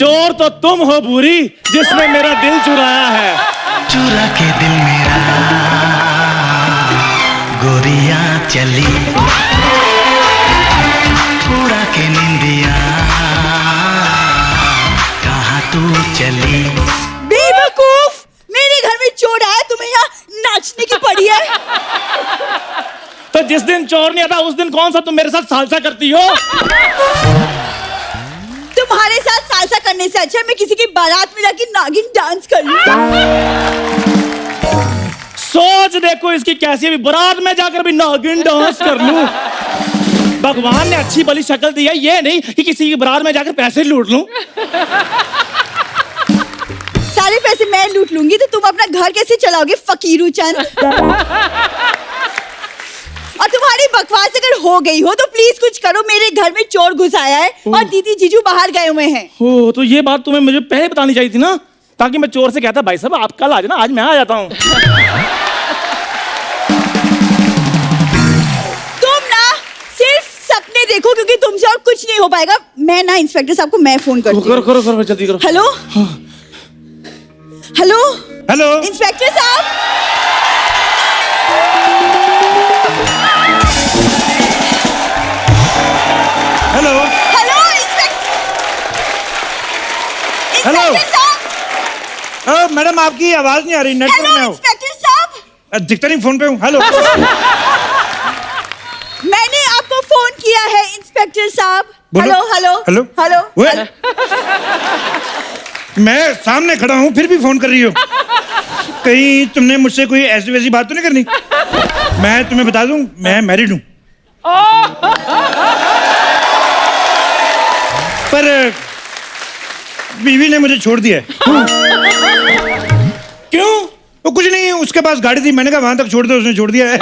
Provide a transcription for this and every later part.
चोर तो तुम हो भूरी, जिसने मेरा दिल चुराया है। चुरा के दिल मेरा गोरियां चली, उड़ा के निंदिया कहाँ तू चली। बेवकूफ, मेरे घर में चोर आया, तुम्हें यहाँ नाचने की पड़ी है। तो जिस दिन चोर नहीं आता उस दिन कौन सा तुम मेरे साथ सालसा करती हो? तुम्हारे साथ सालसा करने से अच्छा मैं किसी की बारात में जाके नागिन डांस कर लूं। सोच देखो इसकी कैसी है, बारात में जाकर भी नागिन डांस कर लूं। भगवान ने अच्छी भली शक्ल दी है, ये नहीं कि किसी की बारात में जाकर पैसे लूट लूं। सारे पैसे मैं लूट लूंगी तो तुम अपना घर कैसे चलाओगे फकीरू चंद? और तुम्हारी बकवास अगर हो गई हो तो प्लीज कुछ करो, मेरे घर में चोर घुस आया है और दीदी जीजू बाहर गए हुए हैं। हो तो ये बात तुम्हें मुझे पहले बतानी चाहिए थी ना, ताकि मैं चोर से कहता भाई साहब आप कल आ जाना, आज मैं आ जाता हूँ। तुम ना सिर्फ सपने देखो, क्योंकि तुमसे और कुछ नहीं हो पाएगा। मैं ना इंस्पेक्टर साहब को मैं फोन करती हूँ। करो करो जल्दी करो। हेलो हेलो हेलो इंस्पेक्टर साहब, हेलो हेलो हेलो साहब, मैडम आपकी आवाज नहीं आ रही, नेट पर हेलो मैं हूँ। इंस्पेक्टर साहब, दिखता नहीं फोन पे हूँ। हेलो मैंने आपको फोन किया है इंस्पेक्टर साहब। बोलो। हेलो हेलो हेलो हेलो वे? हेलो। मैं सामने खड़ा हूँ फिर भी फोन कर रही हो, कहीं तुमने मुझसे कोई ऐसी वैसी बात तो नहीं करनी? मैं तुम्हें बता दूं मैं मैरिड हूँ, पर बीवी ने मुझे छोड़ दिया है। क्यों? वो कुछ नहीं, उसके पास गाड़ी थी, मैंने कहा वहां तक छोड़ दो, उसने छोड़ दिया है।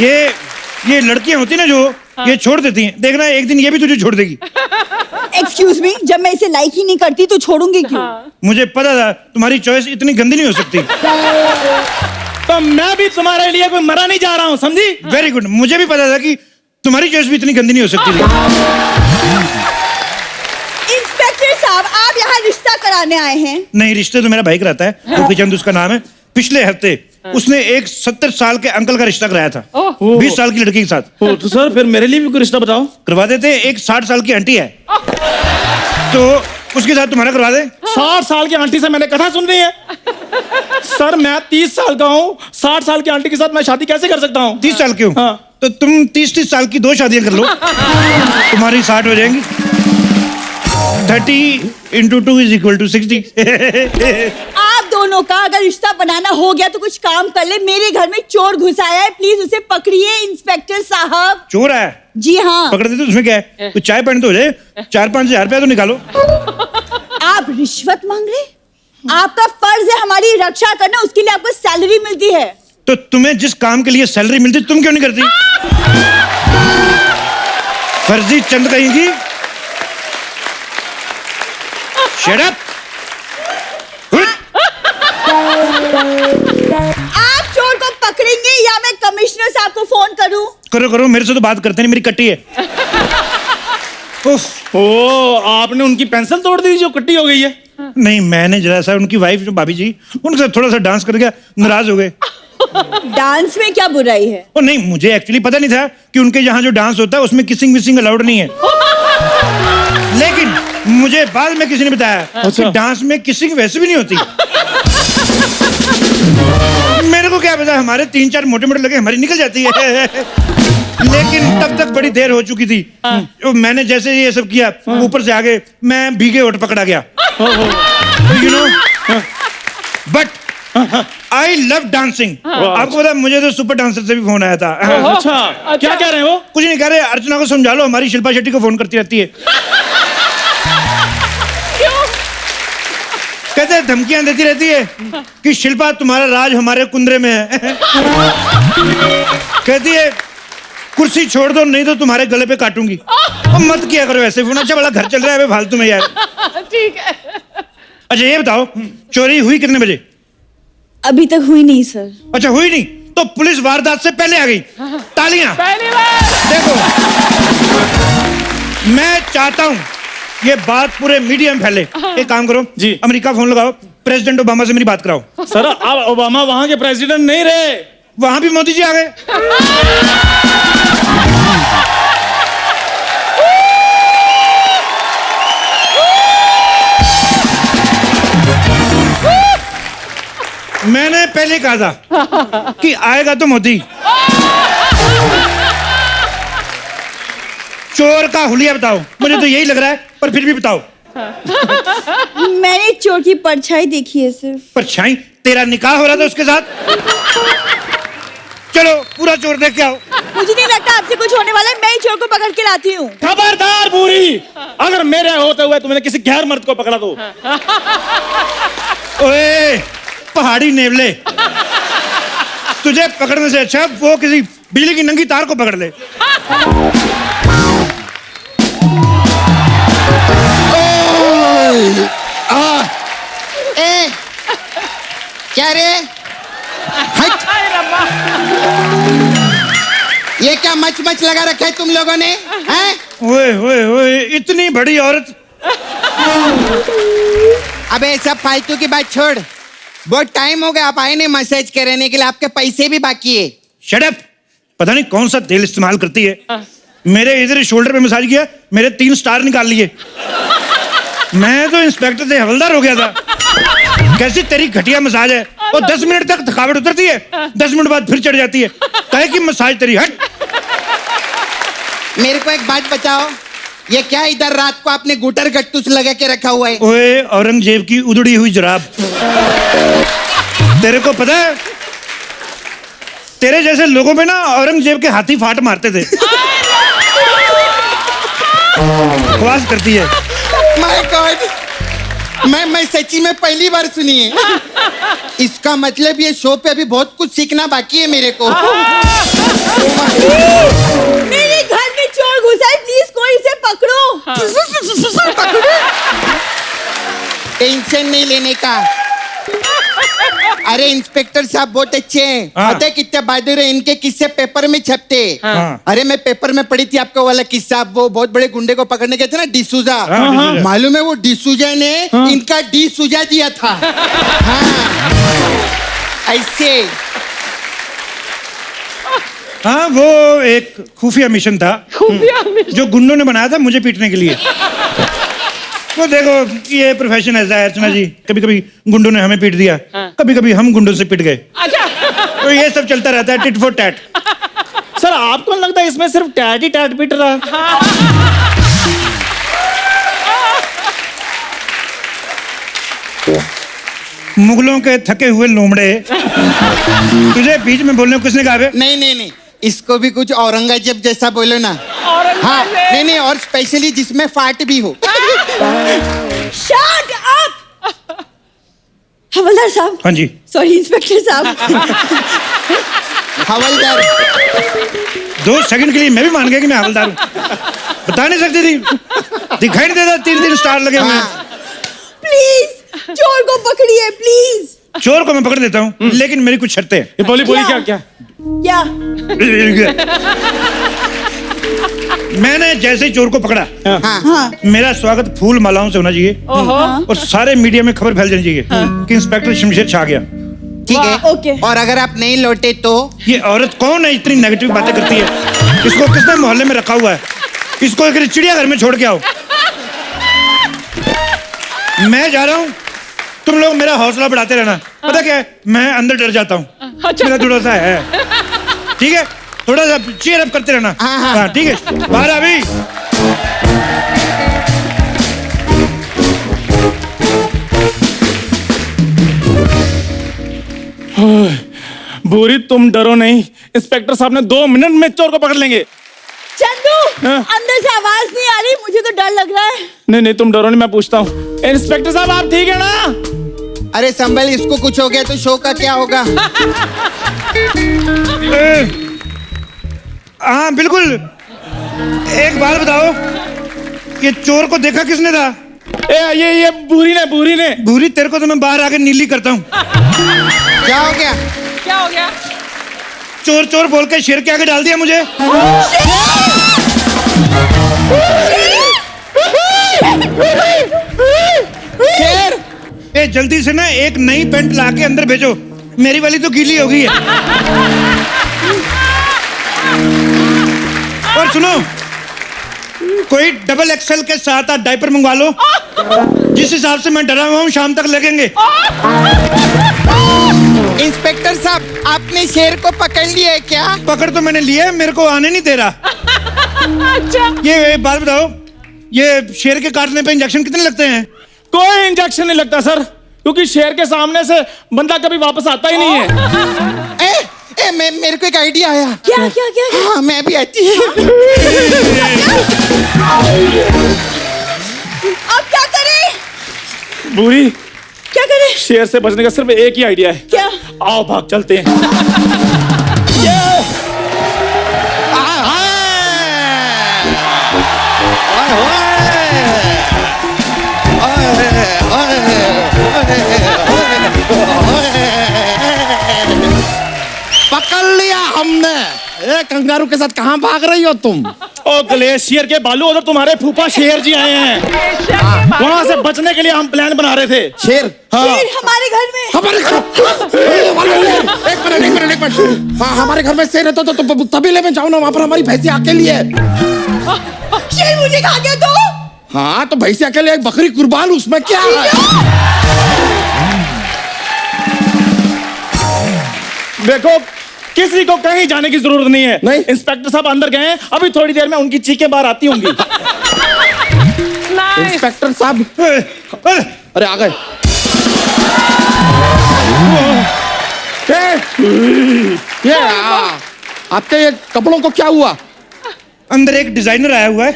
ये लड़कियां होती ना जो ये छोड़ देती हैं, देखना एक दिन ये भी तुझे छोड़ देगी। एक्सक्यूज मी, जब मैं इसे लाइक ही नहीं करती तो छोड़ूंगी क्यों? मुझे पता था तुम्हारी चॉइस इतनी गंदी नहीं हो सकती। तो मैं भी तुम्हारे लिए कोई मरा नहीं जा रहा हूँ, समझी? वेरी गुड, मुझे भी पता था कि तुम्हारी चॉइस भी इतनी गंदी नहीं हो सकती थी। इंस्पेक्टर साहब, आप यहाँ रिश्ता कराने आए हैं? नहीं, रिश्ते तो मेरा भाई कराता है, गोपी चंद उसका नाम है। पिछले हफ्ते उसने एक 70 साल के अंकल का रिश्ता कराया था 20 साल की लड़की के साथ। तो सर फिर मेरे लिए भी कोई रिश्ता बताओ। करवा देते। एक 60 साल की आंटी है तो उसके साथ तुम्हारा करवा दे। 60 साल की आंटी से मैंने कथा सुन रही है? सर मैं 30 साल का हूँ, 60 साल की आंटी के साथ मैं शादी कैसे कर सकता हूँ? 30 साल की हूँ? हाँ। तो तुम 30 साल की 2 शादियां कर लो, तुम्हारी 60 हो जाएंगी। 30 × 2 = 60। आप दोनों का अगर रिश्ता बनाना हो गया तो कुछ काम कर ले। मेरे घर में चोर घुस आया है, प्लीज उसे पकड़िए इंस्पेक्टर साहब। चोर है? जी हाँ। पकड़ देते उसमें क्या है, कुछ चाय पानी तो हो जाए, 4-5 हजार रुपया तो निकालो। आप रिश्वत मांग रहे? आपका फर्ज है हमारी रक्षा करना, उसके लिए आपको सैलरी मिलती है। तो तुम्हें जिस काम के लिए सैलरी मिलती तुम क्यों नहीं करती? फर्जी चंद कहेंगी। Shut up. आप चोर को पकड़ेंगे या मैं कमिश्नर साहब को फोन करूं? करो करो, मेरे से तो बात करते नहीं, मेरी कट्टी है। उफ, ओ आपने उनकी पेंसिल तोड़ दी जो कट्टी हो गई है? नहीं, मैंने जरा सा उनकी वाइफ जो भाभी जी, उनके साथ थोड़ा सा डांस कर गया, नाराज हो गए। डांस में क्या बुराई है? ओ नहीं, मुझे एक्चुअली पता नहीं था कि उनके यहाँ जो डांस होता है उसमें किसिंग विसिंग अलाउड नहीं है। लेकिन मुझे बाद में किसी ने बताया कि डांस में किसिंग वैसे भी नहीं होती। मेरे को क्या पता, हमारे 3-4 मोटे-मोटे लगे, हमारी निकल जाती है। लेकिन तब तक बड़ी देर हो चुकी थी। मैंने जैसे ये सब किया, ऊपर से आगे मैं भीगे होठ पकड़ा गया। You know, but I love dancing. आपको पता, मुझे तो सुपर डांसर से भी फोन आया था। अच्छा, क्या कह रहे हैं वो? कुछ नहीं कह रहे, अर्चना को समझा लो, हमारी शिल्पा शेट्टी को फोन करती रहती है। कहते धमकियां देती रहती है कि शिल्पा तुम्हारा राज हमारे कुंदरे में है। कहती है कुर्सी छोड़ दो नहीं तो तुम्हारे गले पे काटूंगी। मत किया करो ऐसे फोन, अच्छा बड़ा घर चल रहा है फालतू में यार। ठीक है। अच्छा ये बताओ, चोरी हुई कितने बजे? अभी तक हुई नहीं सर। अच्छा हुई नहीं तो पुलिस वारदात से पहले आ गई। तालियां। पहली बार। देखो, मैं चाहता हूं ये बात पूरे मीडिया में फैले। एक काम करो जी। अमेरिका फोन लगाओ, प्रेसिडेंट ओबामा से मेरी बात कराओ। सर अब ओबामा वहां के प्रेसिडेंट नहीं रहे, वहां भी मोदी जी आ गए। मैंने पहले कहा था कि आएगा तो मोदी। चोर का हुलिया बताओ, मुझे तो यही लग रहा है, पर फिर भी बताओ। मैंने चोर की परछाई देखी है सिर्फ। परछाई? तेरा निकाह हो रहा था उसके साथ? चलो पूरा चोर देख के आओ। मुझे नहीं लगता आपसे कुछ होने वाला है, मैं ही चोर को पकड़ के लाती हूँ। खबरदार बूढ़ी, अगर मेरे होते हुए तुमने किसी गैर मर्द को पकड़ा तो। ओए पहाड़ी नेवले, तुझे पकड़ने से अच्छा वो किसी बिजली की नंगी तार को पकड़ ले। ए, क्या रे? हट। ये क्या मच मच लगा रखा है तुम लोगों ने? हैं? ओए ओए ओए, इतनी बड़ी औरत। अबे सब फालतू की बात छोड़, बहुत टाइम हो गया आप आए नहीं मसाज कराने के लिए, आपके पैसे भी बाकी है। Shut up. पता नहीं कौन सा तेल इस्तेमाल करती है। मेरे इधर शोल्डर पे मसाज किया, मेरे 3 स्टार निकाल लिए। मैं तो इंस्पेक्टर से हवलदार हो गया था। कैसी तेरी घटिया मसाज है, और 10 मिनट तक थकावट उतरती है, 10 मिनट बाद फिर चढ़ जाती है। काहे की मसाज तेरी? हट। मेरे को एक बात बताओ, ये क्या इधर रात को आपने गुटर गट्टूस लगा के रखा हुआ है? ओए औरंगजेब की उधड़ी हुई जुराब। तेरे को पता है, तेरे जैसे लोगों पे ना औरंगजेब के हाथी फाट मारते थे। बकवास करती है। माय गॉड, मैं सच्ची में पहली बार सुनी है। इसका मतलब ये शो पे अभी बहुत कुछ सीखना बाकी है मेरे को। मेरे घर में चोर घुसा है, प्लीज कोई इसे पकड़ो। टेंशन नहीं लेने का। अरे इंस्पेक्टर साहब बहुत अच्छे हैं। हाँ। पता है कितने बहादुर है, इनके किस्से पेपर में छपते। हाँ। अरे मैं पेपर में पढ़ी थी आपका वाला किस्सा, वो बहुत बड़े गुंडे को पकड़ने गए थे ना, डिसूजा। हाँ, डिसूजा। मालूम है वो डिसूजा ने इनका डी सुजा दिया था। हाँ ऐसे। हाँ, वो एक खुफिया मिशन था जो गुंडों ने बनाया था मुझे पीटने के लिए। वो देखो, ये प्रोफेशन ऐसा है अर्चना जी, कभी कभी गुंडों ने हमें पीट दिया, कभी कभी हम गुंडों से पिट गए। तो ये सब चलता रहता है, टिट फॉर टैट। सर आपको लगता है इसमें सिर्फ टैट ही टैट पिट रहा है? मुगलों के थके हुए लोमड़े, तुझे बीच में बोलने को किसने कहा बे? नहीं, इसको भी कुछ औरंगजेब जैसा बोलो ना। हाँ, नहीं, और स्पेशली जिसमें फाट भी हो। Shut up. हवलदार साहब। हाँ जी। सॉरी इंस्पेक्टर साहब। हवलदार। 2 सेकंड के लिए मैं भी मान गया कि मैं हवलदार हूँ। बता नहीं सकती थी, दिखाई नहीं देता 3 स्टार लगे हुए हैं। प्लीज चोर को पकड़िए प्लीज। चोर को मैं पकड़ देता हूँ, लेकिन मेरी कुछ शर्तें हैं। ये बोली क्या? क्या? मैंने जैसे ही चोर को पकड़ा, हाँ। मेरा स्वागत फूल मालाओं से होना चाहिए, और सारे मीडिया में खबर फैल जानी चाहिए कि इंस्पेक्टर शमशेर छा गया। ठीक है, ओके। और अगर आप नहीं लौटे तो? ये औरत कौन है, इतनी नेगेटिव बातें करती है? इसको किसने मोहल्ले में रखा हुआ है? इसको एक चिड़ियाघर में छोड़ के आओ। मैं जा रहा हूँ, तुम लोग मेरा हौसला बढ़ाते रहना। पता क्या है, मैं अंदर डर जाता हूँ, मेरा थोड़ा सा है। ठीक है, थोड़ा सा चीयर अप करते रहना। हाँ ठीक है, बाहर अभी। बूढ़ी तुम डरो नहीं, इंस्पेक्टर साहब ने 2 मिनट में चोर को पकड़ लेंगे। चंदू, हाँ? अंदर से आवाज नहीं आ रही, मुझे तो डर लग रहा है। नहीं तुम डरो नहीं, मैं पूछता हूँ। इंस्पेक्टर साहब आप ठीक है ना? अरे संभल, इसको कुछ हो गया तो शो का क्या होगा? हाँ बिल्कुल। एक बात बताओ, ये चोर को देखा किसने था? ये बूढ़ी ने। भूरी, तेरे को तो मैं बाहर आके नीली करता हूँ। क्या हो गया? चोर चोर बोल के शेर के आगे डाल दिया मुझे। ए जल्दी से ना एक नई पैंट ला के अंदर भेजो, मेरी वाली तो गीली हो गई है। और सुनो, कोई डबल एक्सेल के साथ डायपर मंगवा लो, जिस हिसाब से मैं डरा हुआ हूँ शाम तक लगेंगे। इंस्पेक्टर साहब, आपने शेर को पकड़ लिया है क्या? पकड़ तो मैंने लिया है, मेरे को आने नहीं दे रहा। ये बात बताओ, ये शेर के काटने पे इंजेक्शन कितने लगते हैं? कोई इंजेक्शन नहीं लगता सर, क्योंकि शेर के सामने से बंदा कभी वापस आता ही नहीं है। मेरे को एक आइडिया आया। क्या क्या क्या, क्या? हाँ, मैं भी आती है। अब क्या करें? बुरी, क्या करें? शेर से बचने का सिर्फ एक ही आइडिया है। क्या? आओ भाग चलते हैं। पकड़ लिया हमने। ए कंगारू के साथ कहाँ भाग रही हो तुम? ओ ग्लेशियर के बालू, उधर तुम्हारे फूफा शेर जी आए हैं, वहाँ से बचने के लिए हम प्लान बना रहे थे। शेर? हाँ। शेर हमारे घर में? हमारे घर? एक मिनट। हाँ, हमारे घर में शेर है तो तबेले में जाओ ना, वहाँ पर हमारी भैंसी अकेली है। शेर मुझे खा गया तो? हाँ, तो भैंसी अकेले, एक बकरी कुर्बान, उसमें क्या है? देखो, किसी को कहीं जाने की जरूरत नहीं है। नहीं। इंस्पेक्टर साहब अंदर गए हैं, अभी थोड़ी देर में उनकी चीखें बाहर आती होंगी। इंस्पेक्टर साहब, अरे आ गए। ये आपके ये कपड़ों को क्या हुआ? अंदर एक डिजाइनर आया हुआ है।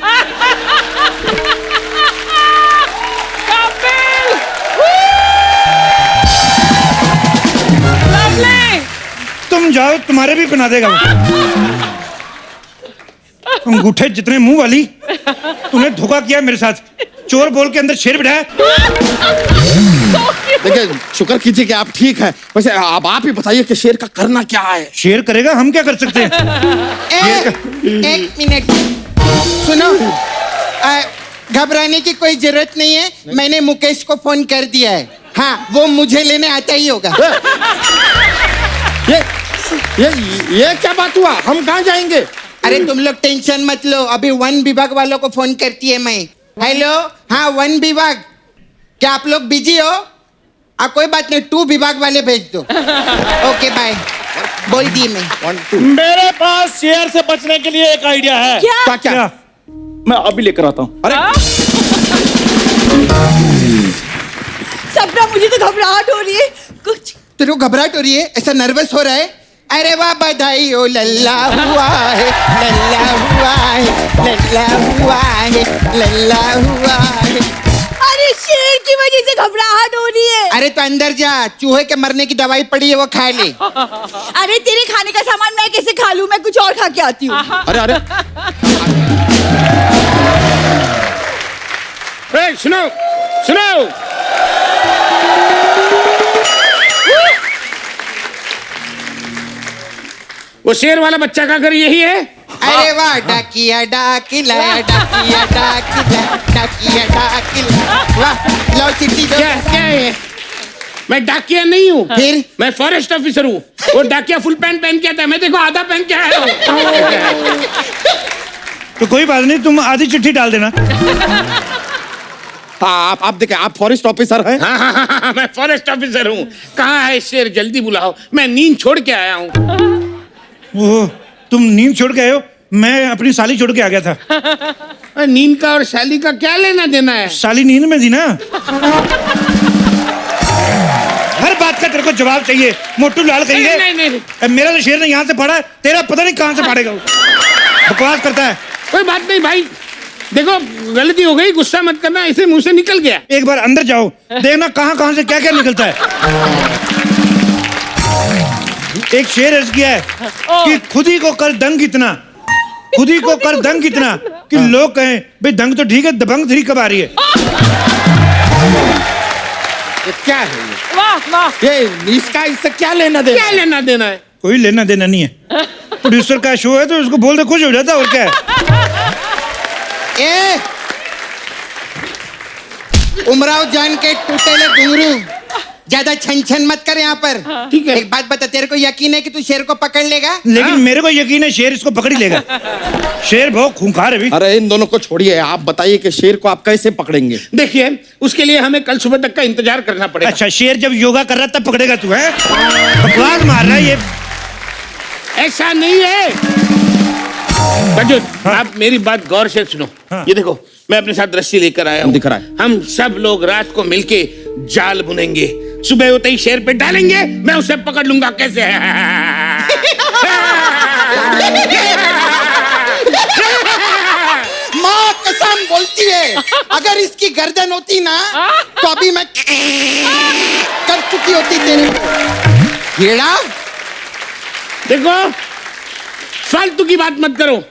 तुम जाओ, तुम्हारे भी बना देगा वो। अंगूठे जितने मुंह वाली, तूने धोखा किया मेरे साथ। चोर बोल के अंदर शेर बिठाया। देखिए, शुक्र कीजिए कि आप ठीक हैं। वैसे अब आप ही बताइए कि शेर का करना क्या है? शेर करेगा, हम क्या कर सकते हैं? एक मिनट सुनो, घबराने की कोई जरूरत नहीं है। मैंने मुकेश को फोन कर दिया है। हाँ, वो मुझे लेने आता ही होगा। ये क्या बात हुआ? हम कहाँ जाएंगे? अरे तुम लोग टेंशन मत लो, अभी वन विभाग वालों को फोन करती है मैं। हेलो, हाँ वन विभाग, क्या आप लोग बिजी हो? कोई बात नहीं, 2 विभाग वाले भेज दो। ओके बाय, बोल दी मैं। 1 2 मेरे पास शेर से बचने के लिए एक आइडिया है। क्या? क्या? मैं अभी लेकर आता हूँ। अरे सपना, मुझे तो घबराहट हो रही है कुछ। तेरे को घबराहट हो रही है? ऐसा नर्वस हो रहा है? अरे वाह, बधाई हो, लल्ला हुआ है, लल्ला हुआ है, लल्ला हुआ है, लल्ला हुआ है। अरे शेर की वजह से घबराहट हो रही है। अरे तो अंदर जा, चूहे के मरने की दवाई पड़ी है, वो खा ले। अरे तेरे खाने का सामान मैं कैसे खा लूं? मैं कुछ और खा के आती हूँ। अरे सुनो सुनो, वो शेर वाला बच्चा का घर यही है? अरे वाह, डाकिया डाकिला, डाकिया डाकिला, डाकिया डाकिला। वाह, लो चिट्ठी दो। क्या है? मैं डाकिया नहीं हूँ, फिर? मैं फॉरेस्ट ऑफिसर हूँ। वो डाकिया फुल पैंट पहन के आता है, मैं देखो आधा पहन के आया हूँ। तो कोई बात नहीं, तुम आधी चिट्ठी डाल देना। हाँ, आप देखिए, आप फॉरेस्ट ऑफिसर हैं? हाँ, मैं फॉरेस्ट ऑफिसर हूँ। कहाँ है शेर? जल्दी बुलाओ, मैं नींद छोड़ के आया हूँ। ओह, तुम नींद छोड़ के आए हो? मैं अपनी साली छोड़ के आ गया था। नींद का और शैली का क्या लेना देना है? साली नींद में थी ना। हर बात का तेरे को जवाब चाहिए, मोटू लाल कहिए। नहीं। मेरा तो शेर ने यहाँ से फाड़ा है, तेरा पता नहीं कहाँ से फाड़ेगा वो। बकवास करता है। कोई बात नहीं भाई, देखो गलती हो गई, गुस्सा मत करना, ऐसे मुंह से निकल गया। एक बार अंदर जाओ, देखना कहाँ से क्या क्या निकलता है। एक शेर अर्ज किया है कि खुद ही को कर दंग इतना, खुद ही को कर दंग इतना कि लोग कहें भाई दंग तो ठीक है, दबंग 3 कब आ रही है। ये क्या है? वाह वाह। ये इसका इससे क्या लेना देना? क्या लेना देना है? कोई लेना देना नहीं है। प्रोड्यूसर का शो है तो उसको बोल दे, खुश हो जाता, और क्या है। उमराव जान के टूटेले घुंघरू ज्यादा छन छन मत कर यहाँ पर। ठीक है। एक बात बता, तेरे को यकीन है कि तू शेर को पकड़ लेगा? लेकिन मेरे को यकीन है शेर इसको पकड़ ही लेगा। शेर बहुत खूंखार है भी। अरे इन दोनों को छोड़िए, आप बताइए कि शेर को आप कैसे पकड़ेंगे? देखिए, उसके लिए हमें कल सुबह तक का इंतजार करना पड़ेगा। अच्छा, शेर जब योगा कर रहा तब पकड़ेगा तू? है बकवास मार रहा है ये। ऐसा नहीं है कंजूस, आप मेरी बात गौर से सुनो। हाँ। ये देखो, मैं अपने साथ रस्सी लेकर आया हूँ। दिख रहा है। हम सब लोग रात को मिलके जाल बुनेंगे, सुबह होते ही शेर पे डालेंगे, मैं उसे पकड़ लूंगा। कैसे है? माँ कसम बोलती है, अगर इसकी गर्दन होती ना तो अभी मैं कर चुकी होती तेरे को। येड़ा, देखो, फालतू की बात मत करो।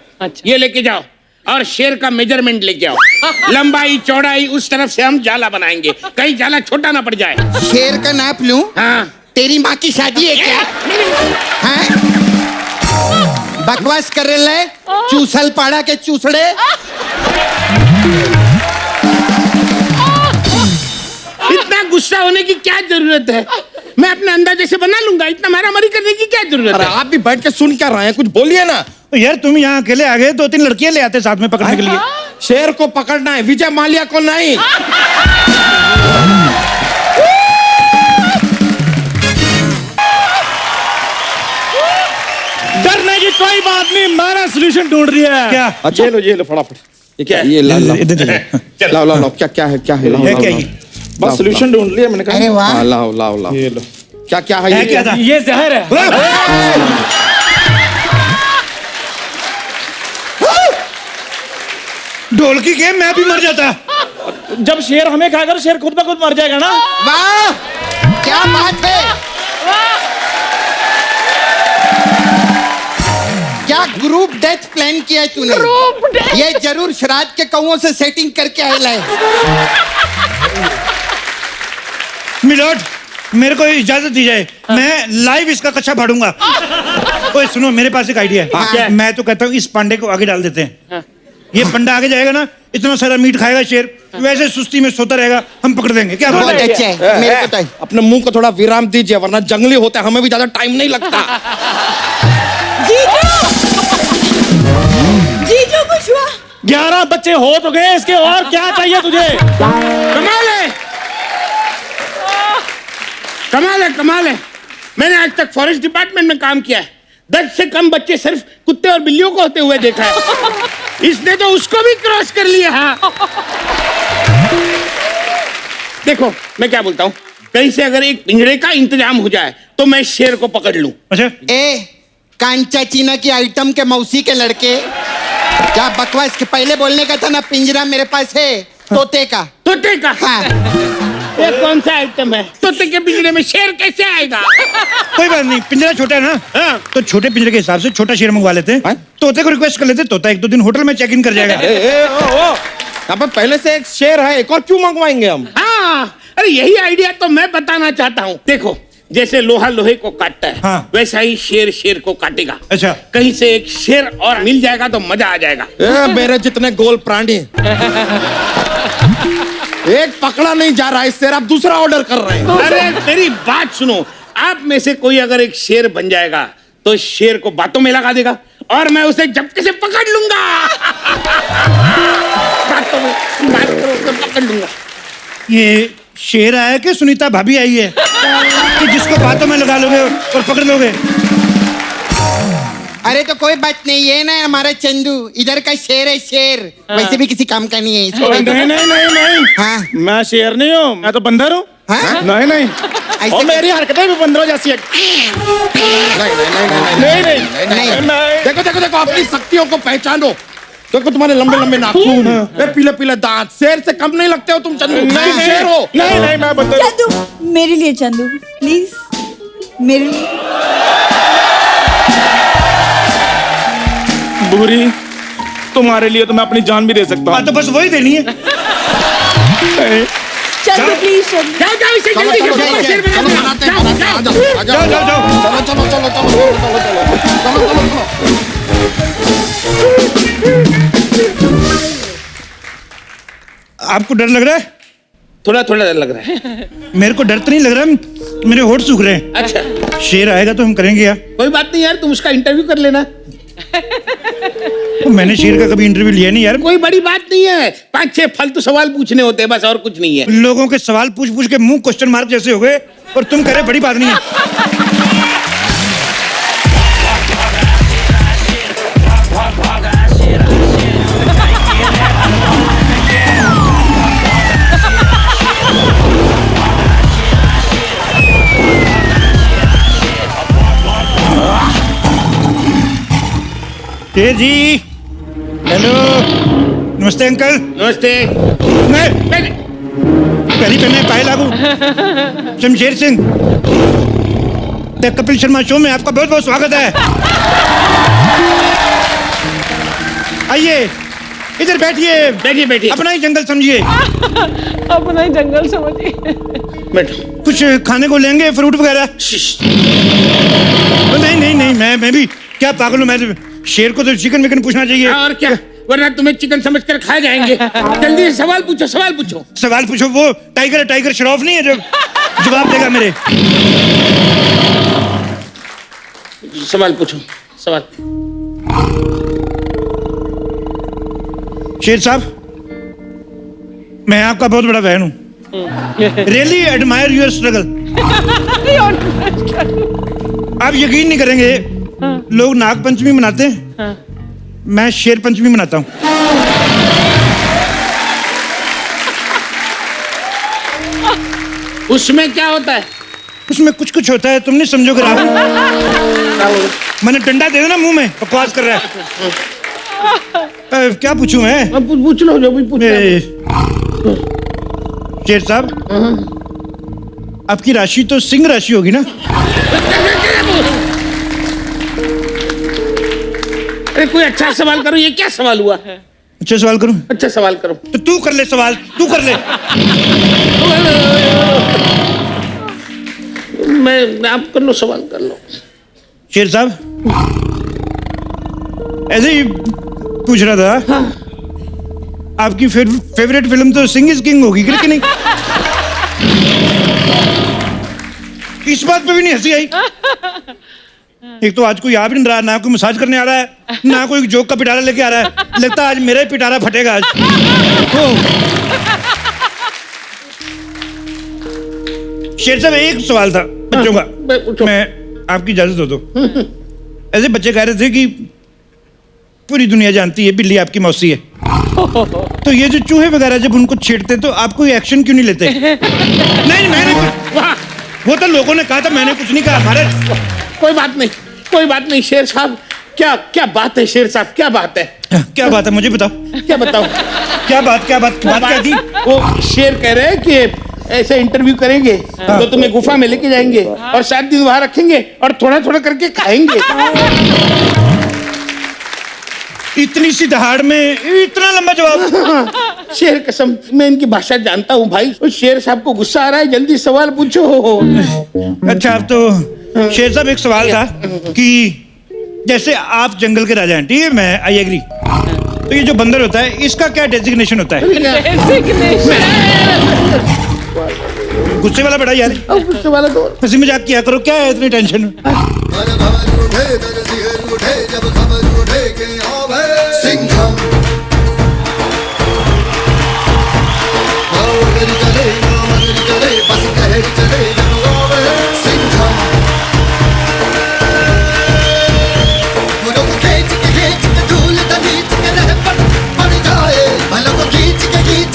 ये लेके जाओ और शेर का मेजरमेंट लेके आओ, लंबाई चौड़ाई उस तरफ से हम जाला बनाएंगे, कहीं जाला छोटा ना पड़ जाए। शेर का नाप लूं? हाँ। तेरी माँ की शादी है क्या? हैं? बकवास कर रहे हैं? चूसल पाड़ा के चूसड़े। इतना गुस्सा होने की क्या जरूरत है? मैं अपने अंदाजे से बना लूंगा, इतना मारामारी करने की क्या जरूरत अरे है? आप भी बैठ के सुन क्या रहे हैं, कुछ बोलिए ना। तो यार तुम यहाँ अकेले आ गए, 2-3 लड़कियां ले आते साथ में पकड़ने के लिए। शेर को पकड़ना है, विजय माल्या को नहीं। डरने की कोई बात नहीं, मैंने सोल्यूशन ढूंढ लिया है। क्या? अच्छा ये लो फटाफट। ये क्या? ये ला ला इधर देखो। लाओ लाओ लाओ, क्या क्या है, क्या है? लाओ है लाओ, क्या लाओ। ये? बस सोल्यूशन ढूंढ लिया मैंने कहा। अरे वाह। हाँ, लाओ लाओ लाओ। ये लो। क्या क्या है? है क्या था? ये जहर है। ढोलकी के मैं भी मर जाता। जब शेर हमें खाएगा तो शेर खुद ब खुद मर जाएगा ना। वाह, क्या बात है। क्या ग्रुप डेथ प्लान किया है तूने? ये जरूर श्राद्ध के कौओं से सेटिंग करके आया है। मिलोट, मेरे को इजाजत दी जाए, मैं लाइव इसका कच्चा फाड़ूंगा। ओए सुनो, मेरे पास एक आइडिया हाँ। है। मैं तो कहता हूँ इस पांडे को आगे डाल देते हैं। ये पंडा आगे जाएगा ना, इतना सारा मीट खाएगा शेर, वैसे सुस्ती में सोता रहेगा, हम पकड़ देंगे। क्या बहुत बोलते हैं? अच्छा है, मेरे को तो अपने मुंह को थोड़ा विराम दीजिए, वरना जंगली होता है, हमें भी ज्यादा टाइम नहीं लगता। जीजू कुछ हुआ? 11 बच्चे हो तो गए इसके, और क्या चाहिए तुझे? कमाल है, कमाल है, कमाल है। मैंने आज तक फॉरेस्ट डिपार्टमेंट में काम किया है, 10 से कम बच्चे सिर्फ कुत्ते और बिल्लियों को होते हुए देखा है। इसने तो उसको भी क्रॉस कर लिया। हाँ। देखो, मैं क्या बोलता हूँ, कहीं से अगर एक पिंजरे का इंतजाम हो जाए तो मैं शेर को पकड़ लूं। अच्छा, ए कांचा चीना की आइटम के मौसी के लड़के, क्या बकवास के पहले बोलने का था ना, पिंजरा मेरे पास है तोते का। तोते का? हाँ। ये कौन सा आइटम है? तोते के पिंजरे में शेर कैसे आएगा? कोई बात नहीं, पिंजरा छोटा है ना। हाँ। तो छोटे पिंजरे के हिसाब से छोटा शेर मंगवा लेते हैं। तोते को रिक्वेस्ट कर लेते हैं, तोता 1-2 दिन होटल में चेक इन कर जाएगा। यहाँ पे पहले से एक शेर है, एक और क्यों मंगवाएंगे हम? हाँ, अरे यही आइडिया तो मैं बताना चाहता हूँ। देखो, जैसे लोहा लोहे को काटता है, हाँ। वैसा ही शेर शेर को काटेगा। अच्छा। कहीं से एक शेर और मिल जाएगा तो मजा आ जाएगा। मेरे जितने गोल प्राणी एक पकड़ा नहीं जा रहा है शेर, आप दूसरा ऑर्डर कर रहे हैं। अरे मेरी बात सुनो, आप में से कोई अगर एक शेर बन जाएगा तो शेर को बातों में लगा देगा और मैं उसे झपके से पकड़ लूंगा। बातों में बात करो, उसे पकड़ लूंगा। ये शेर आया कि सुनीता भाभी आई है कि जिसको बातों में लगा लोगे और पकड़ लोगे? अरे तो कोई बात नहीं, ये ना हमारा चंदू इधर का शेर है, शेर वैसे भी किसी काम का नहीं है इसको। नहीं नहीं नहीं नहीं, हाँ। मैं शेर नहीं हूँ, मैं तो बंदर हूँ। हाँ? नहीं नहीं, ऐसे और मेरी हरकतें भी बंदरों जैसी है। नहीं नहीं नहीं। देखो देखो देखो, अपनी शक्तियों को पहचानो। देखो तुम्हारे लंबे लंबे नाखून, पीले पीले दांत, शेर से कम नहीं लगते हो तुम चंदू। नहीं शेर हो। नहीं नहीं, मैं बंदर हूँ। चंदू, मेरे लिए चंदू प्लीज, मेरे लिए। बुरी, तुम्हारे लिए तो मैं अपनी जान भी दे सकता हाँ, तो बस वही देनी है। हूँ। चंदू प्लीज, चंदू। जाओ जाओ, इसे चलो जल्दी चलो से चलो शेर बना चलो, दो। बनाते हैं, जाओ, बनाते हैं, जाओ। आ जाओ, आ जाओ, जाओ, जाओ। चलो चलो चलो चलो चलो चलो चलो। चलो। आपको डर लग रहा है? थोड़ा थोड़ा डर लग रहा है। मेरे को डर तो नहीं लग रहा, मेरे होठ सूख रहे हैं। अच्छा शेर आएगा तो हम करेंगे यार। कोई बात नहीं यार, तुम उसका इंटरव्यू कर लेना। तो मैंने शेर का कभी इंटरव्यू लिया नहीं यार। कोई बड़ी बात नहीं है, 5-6 फालतू सवाल पूछने होते हैं बस, और कुछ नहीं है। लोगों के सवाल पूछ पूछ के मुंह क्वेश्चन मार्क जैसे हो गए, और तुम कह रहे बड़ी बात नहीं है। शेर जी, हेलो, नमस्ते अंकल। नमस्ते। मैं पहली पहने पाए लागू शमशेर सिंह, द कपिल शर्मा शो में आपका बहुत बहुत स्वागत है। आइए इधर बैठिए। बैठिए बैठिए। अपना ही जंगल समझिए। अपना ही जंगल समझिए। बैठो। कुछ खाने को लेंगे, फ्रूट वगैरह? नहीं नहीं नहीं, मैं भी क्या पागल हूँ, मैं शेर को तो चिकन विकन पूछना चाहिए। और क्या, वरना तुम्हें चिकन समझकर खा जाएंगे। जल्दी से सवाल पूछो, सवाल पूछो। सवाल पूछो। वो टाइगर है, टाइगर श्रॉफ नहीं है जो जवाब देगा मेरे। सवाल पूछो, सवाल। शेर साहब, मैं आपका बहुत बड़ा फैन हूँ। Really admire your struggle. आप यकीन नहीं करेंगे, लोग नाग पंचमी मनाते हैं, मैं शेर पंचमी मनाता हूँ। उसमें क्या होता है? उसमें कुछ कुछ होता है, तुम नहीं समझोगे राहुल। मैंने डंडा दे देना मुंह में, बकवास कर रहा है। क्या पूछूं मैं? पूछ लो जो भी पूछना है। शेर साहब, आपकी राशि तो सिंह राशि होगी ना? अरे कोई अच्छा सवाल करो, ये क्या सवाल हुआ? अच्छा सवाल करूं? अच्छा सवाल करो। तो तू कर ले सवाल, तू कर ले। मैं आप कर लो, सवाल कर लो। शेर साहब, ऐसे ही पूछ रहा था, आपकी फेवरेट फिल्म तो सिंह इज किंग होगी कि नहीं? इस बात पे भी नहीं हंसी आई। एक तो आज कोई आ भी नहीं रहा, ना कोई मसाज करने आ रहा है, ना कोई जोक का पिटारा लेके आ रहा है। लगता है आज मेरा ही पिटारा फटेगा आज। शेर साहब, एक सवाल था बच्चों का, मैं आपकी इजाजत हो तो। ऐसे बच्चे कह रहे थे कि पूरी दुनिया जानती है बिल्ली आपकी मौसी है, तो ये जो चूहे वगैरह जब उनको छेड़ते तो आप कोई एक्शन क्यों नहीं लेते? नहीं, मैंने वो तो लोगों ने कहा था, मैंने कुछ नहीं कहा। हमारे कोई बात नहीं, कोई बात नहीं। शेर साहब, क्या क्या बात है? शेर साहब, क्या बात है? क्या बात है, मुझे बताओ। क्या बताओ? क्या बात क्या थी? वो शेर कह रहे हैं कि ऐसे इंटरव्यू करेंगे तो तुम्हें गुफा में लेके जाएंगे और 7 दिन वहां रखेंगे और थोड़ा थोड़ा करके खाएंगे। इतनी सी दहाड़ में इतना लंबा जवाब? शेर कसम, मैं इनकी भाषा जानता हूँ भाई। उस शेर साहब को गुस्सा आ रहा है, जल्दी सवाल पूछो। अच्छा, अब तो शेर साहब एक सवाल था कि जैसे आप जंगल के राजा हैं, ठीक है, मैं आई एग्री, तो ये जो बंदर होता है इसका क्या डेजिग्नेशन होता है? गुस्से वाला बड़ा यार, गुस्से वाला तो हंसी मजाक किया करो, क्या है इतनी टेंशन? जब खबर उठे के सिंघम चले बस कहे चले सिंघम खींच के धूल दबीच के रह पड़ जाए, भलों को खींच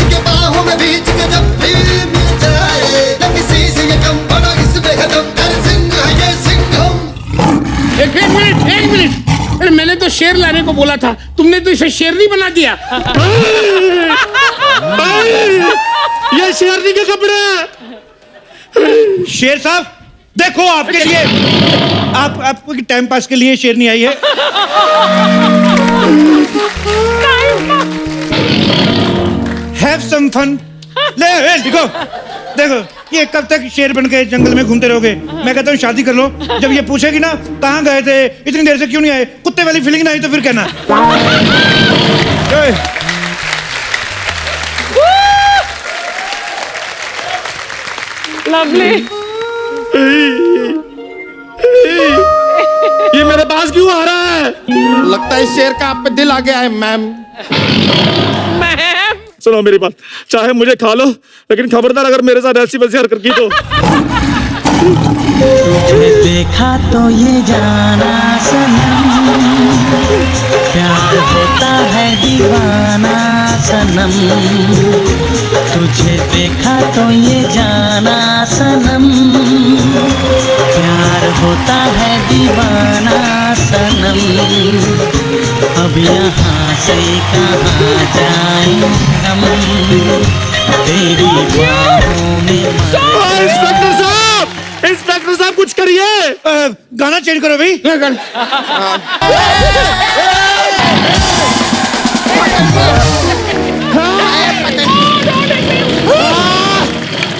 के बाहों में बीच के जब भी मिल जाए, न किसी से ये कम बड़ा इसमें खत्म कर सिंह है ये सिंघम। एक मिनट, अरे मैंने तो शेर लाने को बोला था, तुमने तो इसे शेरनी बना दिया। ये शेरनी के कपड़े। शेर साहब देखो, आपके लिए आपको टाइम पास के लिए शेरनी आई है। Have some fun. ले देखो देखो, ये कब तक शेर बन के जंगल में घूमते रहोगे? मैं कहता हूँ शादी कर लो। जब ये पूछेगी ना कहाँ गए थे, इतनी देर से क्यों नहीं आए, कुत्ते वाली फीलिंग ना आई तो फिर कहना। लवली ये मेरे पास क्यों आ रहा है? लगता है शेर का आप पे दिल आ गया है मैम। मैम सुनो मेरी बात, चाहे मुझे खा लो लेकिन खबरदार अगर मेरे साथ ऐसी वैसी हरकत की तो। तुझे देखा तो ये जाना सनम, प्यार होता है दीवाना सनम। तुझे देखा तो ये जाना सनम, प्यार होता है दीवाना सनम। अब यहाँ से कहाँ जाएं हम, तेरी बाहों में। इंस्पेक्टर साहब कुछ करिए। गाना चेंज करो भाई।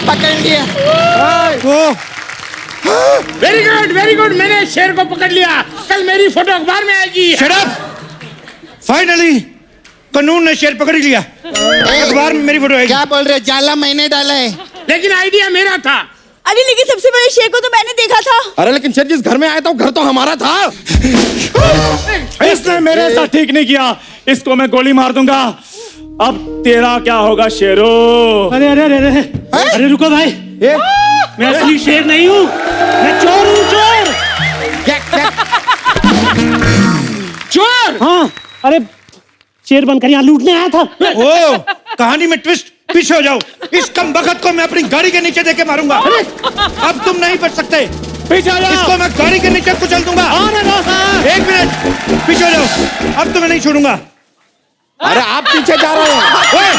पकड़ लिया। वेरी गुड, मैंने शेर को पकड़ लिया। कल मेरी फोटो अखबार में आएगी। Shut up. फाइनली कानून ने शेर पकड़ ही लिया। अखबार में मेरी फोटो आएगी। क्या बोल रहे? जाला मैंने डाला है। लेकिन आइडिया मेरा था। अरे लेकिन सबसे बड़े शेर को तो मैंने देखा था। अरे लेकिन शेर जिस घर में आया था वो घर तो हमारा था। इसने मेरे साथ ठीक नहीं किया, इसको मैं गोली मार दूंगा। अब तेरा क्या होगा शेरो? अरे अरे अरे अरे अरे रुको भाई, मैं असली शेर नहीं हूँ, मैं चोर हूँ। चोर? हाँ, अरे शेर बनकर यहाँ लूटने आया था। ओ, कहानी में ट्विस्ट। पीछे हो जाओ, इस कम बखत को मैं अपनी गाड़ी के नीचे देके मारूंगा। अब तुम नहीं बच सकते। पीछे हो जाओ। इसको मैं गाड़ी के नीचे कुचल दूंगा। एक मिनट, पीछे हो जाओ, अब तुम्हें नहीं छोड़ूंगा। अरे आप पीछे जा रहे हैं। ओए,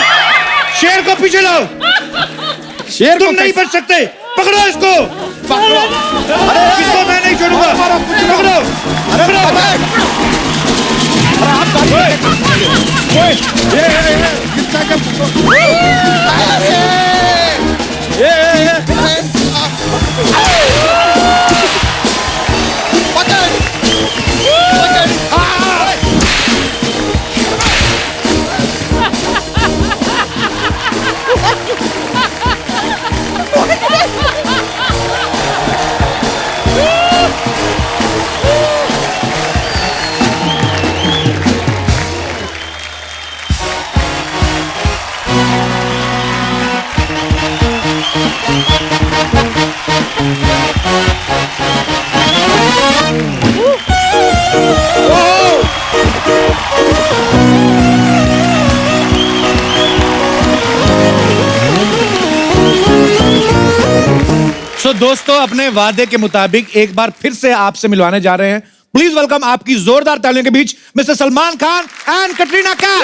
शेर को पीछे लाओ। शेर तुम नहीं बच सकते। पकड़ो इसको, पकड़ो। इसको मैं नहीं छोड़ूंगा। पकड़ो, तो दोस्तों, अपने वादे के मुताबिक एक बार फिर से आपसे मिलवाने जा रहे हैं। प्लीज वेलकम आपकी जोरदार तालियों के बीच mister Salman Khan and Katrina Kaif.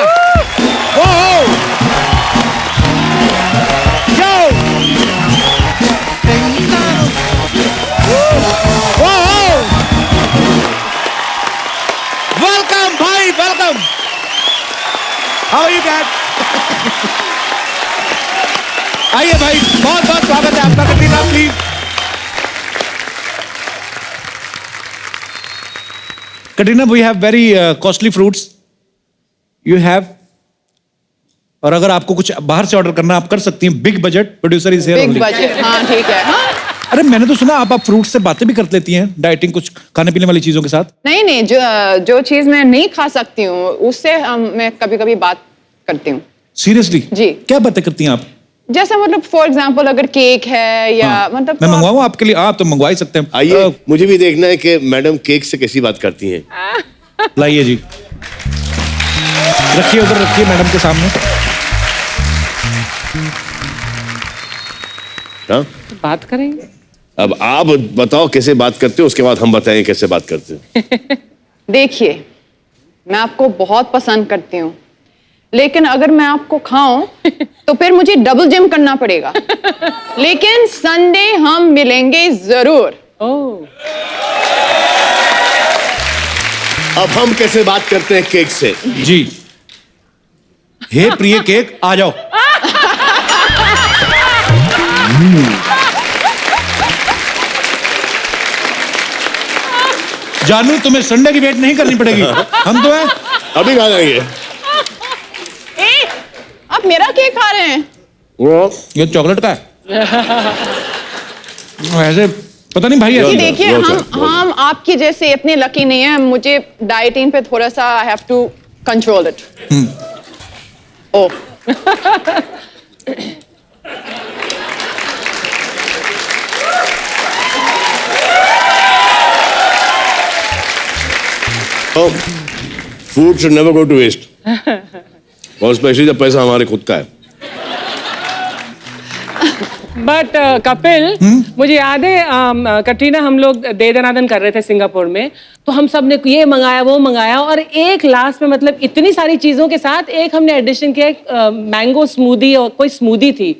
Welcome भाई, welcome. How are you Kat? आइए भाई, बहुत बहुत स्वागत है आपका। Katrina please. Katrina, we have very costly fruits you have, और अगर आपको कुछ बाहर से ऑर्डर करना आप कर सकती हैं। Big budget producer is here only. Big budget, हाँ ठीक है। हाँ अरे मैंने तो सुना आप फ्रूट से बातें भी कर लेती हैं, डाइटिंग कुछ खाने पीने वाली चीजों के साथ। नहीं, जो चीज मैं नहीं खा सकती हूँ उससे मैं कभी कभी बात करती हूँ। सीरियसली? जी। क्या बातें करती हैं आप? जैसे मतलब फॉर एग्जाम्पल अगर केक है या मतलब मैं मंगवाऊँ आपके लिए? आप तो मंगवा ही सकते हैं। आइए, मुझे भी देखना है कि मैडम केक से कैसी बात करती हैं। लाइए जी, रखिए उधर, रखिए मैडम के सामने। हाँ? बात करेंगे। अब आप बताओ कैसे बात करते हो, उसके बाद हम बताएं कैसे बात करते हो। देखिए, मैं आपको बहुत पसंद करती हूँ, लेकिन अगर मैं आपको खाऊं तो फिर मुझे डबल जिम करना पड़ेगा। लेकिन संडे हम मिलेंगे जरूर। अब हम कैसे बात करते हैं केक से? जी, हे प्रिय केक आ जाओ। जानू, तुम्हें संडे की वेट नहीं करनी पड़ेगी, हम तो हैं। अभी खा जाएंगे। आप मेरा केक खा रहे हैं? वो ये चॉकलेट का है। ऐसे पता नहीं भाई जी ऐसे देखिए, हम आपके जैसे इतने लकी नहीं है। मुझे डाइटिंग पे थोड़ा सा I have to control it. Oh food should never go to waste, और स्पेशली जब पैसा हमारे खुद का है। बट कपिल, मुझे याद है कटरीना, हम लोग दे दनादन कर रहे थे सिंगापुर में, तो हम सब ने ये मंगाया वो मंगाया, और एक लास्ट में मतलब इतनी सारी चीजों के साथ एक हमने एडिशन किया, मैंगो स्मूदी और कोई स्मूदी थी।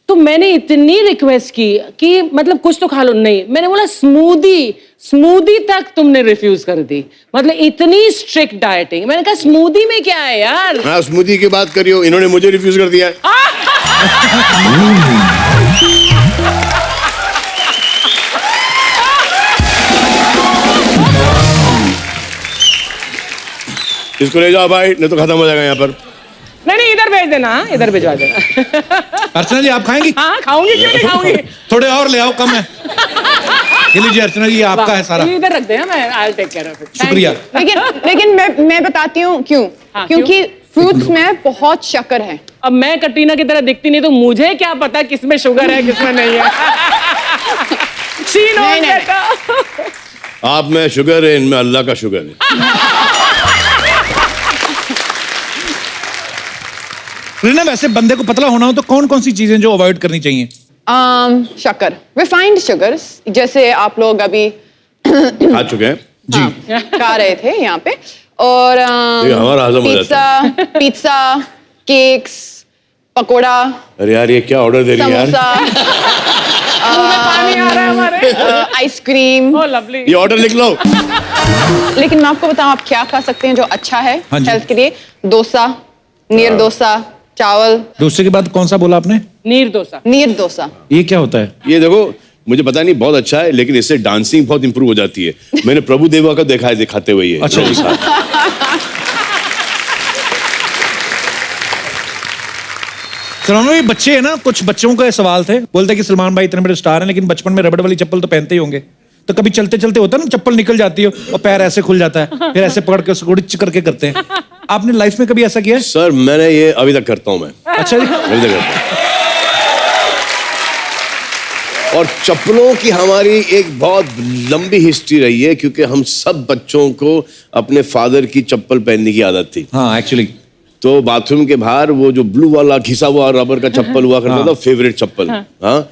तो मैंने इतनी रिक्वेस्ट की कि मतलब कुछ तो खा लो, नहीं, मैंने बोला स्मूदी तक तुमने रिफ्यूज कर दी। मतलब इतनी स्ट्रिक्ट डाइटिंग। मैंने कहा स्मूदी में क्या है यार। हाँ, स्मूदी की बात करियो, इन्होंने मुझे रिफ्यूज कर दिया है। इसको ले जाओ भाई, नहीं तो खत्म हो जाएगा यहाँ पर। नहीं, इधर भेज देना, इधर भिजवा देना। अर्चना जी आप खाएंगी? हाँ खाऊंगी, क्यों नहीं खाऊंगी। थोड़े और ले आओ, कम है। ये लीजिए अर्चना जी, आपका है सारा। इधर रख देना, मैं I will take care of it. शुक्रिया। लेकिन मैं बताती हूँ क्यों। क्योंकि फ्रूट्स में बहुत शक्कर है। अब मैं कटरीना की तरह दिखती नहीं, तो मुझे क्या पता किसमें शुगर है किसमें नहीं है। She knows better। आप में शुगर है, इनमें अल्लाह का शुगर है। रीना, वैसे बंदे को पतला होना हो तो कौन कौन सी चीजें जो अवॉइड करनी चाहिए? शक्कर, रिफाइंड शुगर्स, जैसे आप लोग अभी खा चुके हैं जी, खा रहे थे यहाँ पे, और हमारा हजम हो जाता पिज्जा, केक्स, पकोड़ा। अरे यार, ये क्या ऑर्डर दे रही है यार? पानी आ रहा है हमारे। आइसक्रीम। ओह लवली। ये ऑर्डर लिख लो। लेकिन मैं आपको बताऊं आप क्या खा सकते हैं जो अच्छा है हेल्थ के लिए। डोसा, नीर डोसा, चावल। डोसे के बाद कौन सा बोला आपने? नीर डोसा। नीर डोसा ये क्या होता है? ये देखो, मुझे पता नहीं, बहुत अच्छा है, लेकिन इससे डांसिंग बहुत इंप्रूव हो जाती है। मैंने प्रभु देवा का देखा है दिखाते हुए ये। अच्छा जी। सलमान भाई, बच्चे है ना, कुछ बच्चों का सवाल थे, बोलते कि सलमान भाई इतने बड़े स्टार हैं, लेकिन बचपन में रबड़ वाली चप्पल तो पहनते ही होंगे, तो कभी चलते चलते होता है ना, चप्पल निकल जाती है और पैर ऐसे खुल जाता है, फिर ऐसे पकड़ के उसको उड़िच करके करते हैं। आपने लाइफ में कभी ऐसा किया है? सर, मैंने ये अभी तक करता हूं मैं। अच्छा जी। अभी तक करता हूं। और चप्पलों की हमारी एक बहुत लंबी हिस्ट्री रही है, क्योंकि हम सब बच्चों को अपने फादर की चप्पल पहनने की आदत थी। हाँ, एक्चुअली तो बाथरूम के बाहर वो जो ब्लू वाला घिसा हुआ रबर का चप्पल हुआ करता था, फेवरेट चप्पल। हाँ,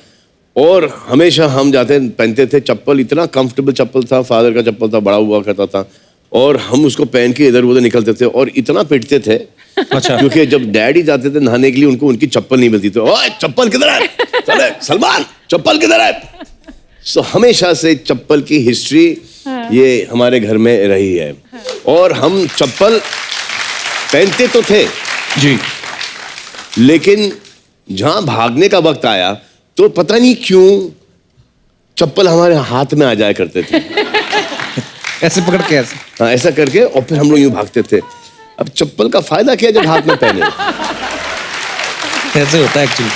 और हमेशा हम जाते पहनते थे चप्पल, इतना कंफर्टेबल चप्पल था, फादर का चप्पल था, बड़ा हुआ करता था, और हम उसको पहन के इधर उधर निकलते थे और इतना पिटते थे। अच्छा। क्योंकि जब डैडी जाते थे नहाने के लिए, उनको उनकी चप्पल नहीं मिलती थी। ओए चप्पल किधर है? चले सलमान, चप्पल किधर है? सो हमेशा से चप्पल की हिस्ट्री ये हमारे घर में रही है, और हम चप्पल पहनते तो थे जी, लेकिन जहां भागने का वक्त आया तो पता नहीं क्यों चप्पल हमारे हाथ में आ जाया करते थे। ऐसे पकड़ के ऐसे। हाँ, ऐसा करके, और फिर हम लोग यूं भागते थे। अब चप्पल का फायदा क्या जब हाथ में पहने? ऐसे होता है एक्चुअली।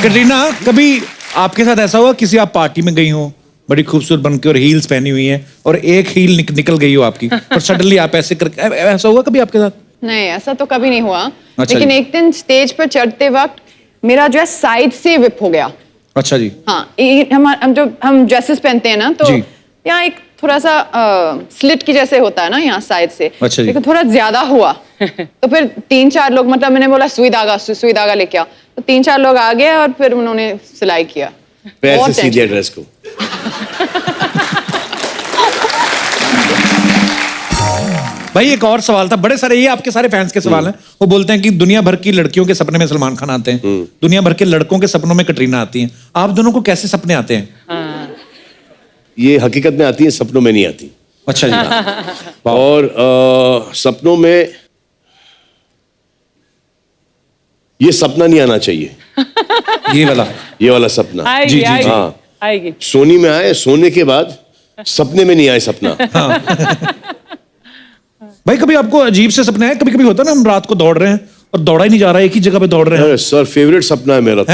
कटरीना, कभी आपके साथ ऐसा हुआ किसी आप पार्टी में गई हो, बड़ी खूबसूरत बन के और हील्स पहनी हुई है, और एक हील निकल गई हो आपकी, और सडनली आप ऐसे करके, ऐसा हुआ कभी आपके साथ? नहीं, ऐसा तो कभी नहीं हुआ। अच्छा लेकिन जी। एक दिन स्टेज पर चढ़ते वक्त मेरा जो है साइड से विप हो गया। अच्छा जी। हाँ, हम ड्रेसेस पहनते हैं ना, तो यहाँ एक थोड़ा सा स्लिट की जैसे होता है ना यहाँ साइड से। अच्छा जी। लेकिन थोड़ा ज्यादा हुआ। तो फिर 3-4 लोग, मतलब मैंने बोला सुई धागा लेके आओ, तो 3-4 लोग आ गए और फिर उन्होंने सिलाई किया। पैर बहुत से सीधे tension। ड्रेस को। भाई एक और सवाल था, बड़े सारे, ये आपके सारे फैंस के सवाल हैं। वो बोलते हैं कि दुनिया भर की लड़कियों के सपने में सलमान खान आते हैं, दुनिया भर के लड़कों के सपनों में कटरीना आती हैं, आप दोनों को कैसे सपने आते हैं? ये हकीकत में आती है, सपनों में नहीं आती। अच्छा जी। और सपनों में ये सपना नहीं आना चाहिए। ये वाला सपना। आएगी, आएगी, हाँ, आएगी। सोनी में आए, सोने के बाद सपने में नहीं आए सपना। भाई कभी आपको अजीब से सपने हैं? कभी कभी होता है ना, हम रात को दौड़ रहे हैं और दौड़ा ही नहीं जा रहा है, एक ही जगह पे दौड़ रहे हैं। सर, फेवरेट सपना है मेरा तो।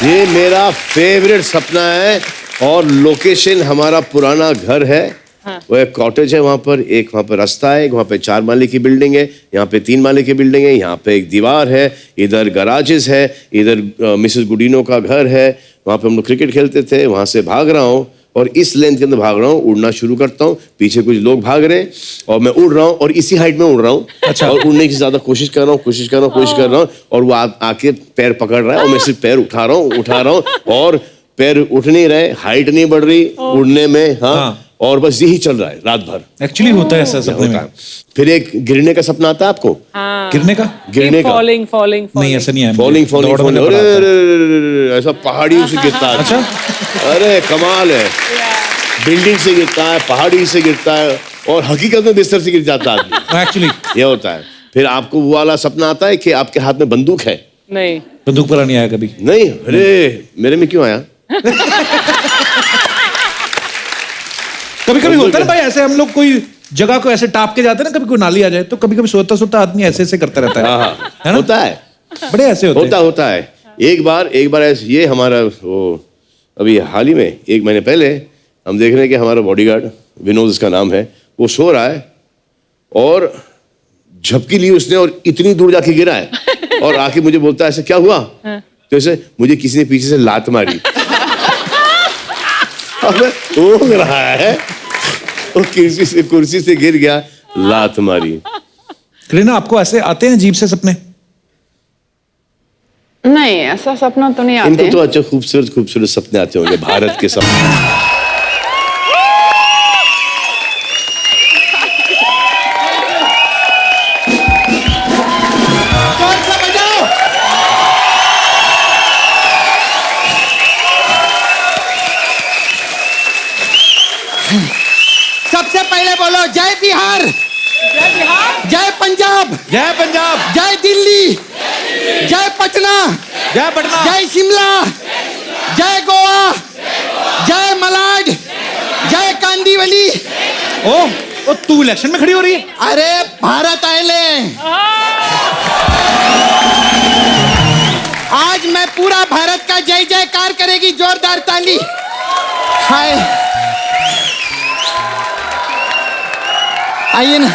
ये मेरा फेवरेट सपना है और लोकेशन हमारा पुराना घर है। वो एक कॉटेज है वहाँ पर रास्ता है, वहाँ पे 4 माले की बिल्डिंग है, यहाँ पे 3 माले की बिल्डिंग है, यहाँ पे एक दीवार है, इधर गराजेस है, इधर मिसेस गुडीनो का घर है, वहाँ पे हम लोग क्रिकेट खेलते थे। वहाँ से भाग रहा हूँ और इस लेंथ के अंदर भाग रहा हूँ, उड़ना शुरू करता हूँ, पीछे कुछ लोग भाग रहे हैं और मैं उड़ रहा हूँ और इसी हाइट में उड़ रहा हूँ। अच्छा। और उड़ने की ज्यादा कोशिश कर रहा हूँ और वो आके पैर पकड़ रहा है और मैं सिर्फ पैर उठा रहा हूँ और पैर उठ नहीं रहे, हाइट नहीं बढ़ रही उड़ने में। हाँ। और बस यही चल रहा है रात भर। एक्चुअली होता है ऐसा सपने में। फिर एक गिरने का सपना आता है आपको? गिरने का फॉलिंग नहीं, ऐसा नहीं है। फॉलिंग ऐसा पहाड़ियों से गिरता है। अच्छा। अरे कमाल है। बिल्डिंग से गिरता है, पहाड़ी से गिरता है और हकीकत में बिस्तर से गिर जाता है आदमी। एक्चुअली ये होता है। फिर आपको वो वाला सपना आता है कि आपके हाथ में बंदूक है? नहीं, बंदूक पर नहीं आया कभी। नहीं? अरे मेरे में क्यों आया? कभी कभी होता है ना भाई, ऐसे हम लोग कोई जगह को ऐसे टाप के जाते हैं ना, कभी कोई नाली आ जाए तो कभी कभी सोता आदमी ऐसे करता रहता है। है ना? होता है, बड़े ऐसे होता है। एक बार ऐसे ये हमारा वो अभी हाल ही में 1 महीने पहले हम देख रहे हैं कि हमारा बॉडीगार्ड विनोद उसका नाम है, वो सो रहा है और झपकी ली उसने और इतनी दूर जाके गिरा है और आके मुझे बोलता है ऐसे क्या हुआ? तो ऐसे मुझे किसी ने पीछे से लात मारी। वो रहा है, वो कुर्सी से गिर गया, लात मारी। करीना, आपको ऐसे आते हैं अजीब से सपने? नहीं, ऐसा सपना तो नहीं आते। इनको तो अच्छा खूबसूरत सपने आते होंगे, भारत के सपने। सबसे पहले बोलो जय बिहार, जय पंजाब, जय दिल्ली, जय पटना, जय शिमला, जय गोवा, जय मलाड, जय कांदीवली। ओ तू इलेक्शन में खड़ी हो रही है? अरे भारत आएले। आज मैं पूरा भारत का जय जयकार करेगी, जोरदार ताली। हाय, आइए ना।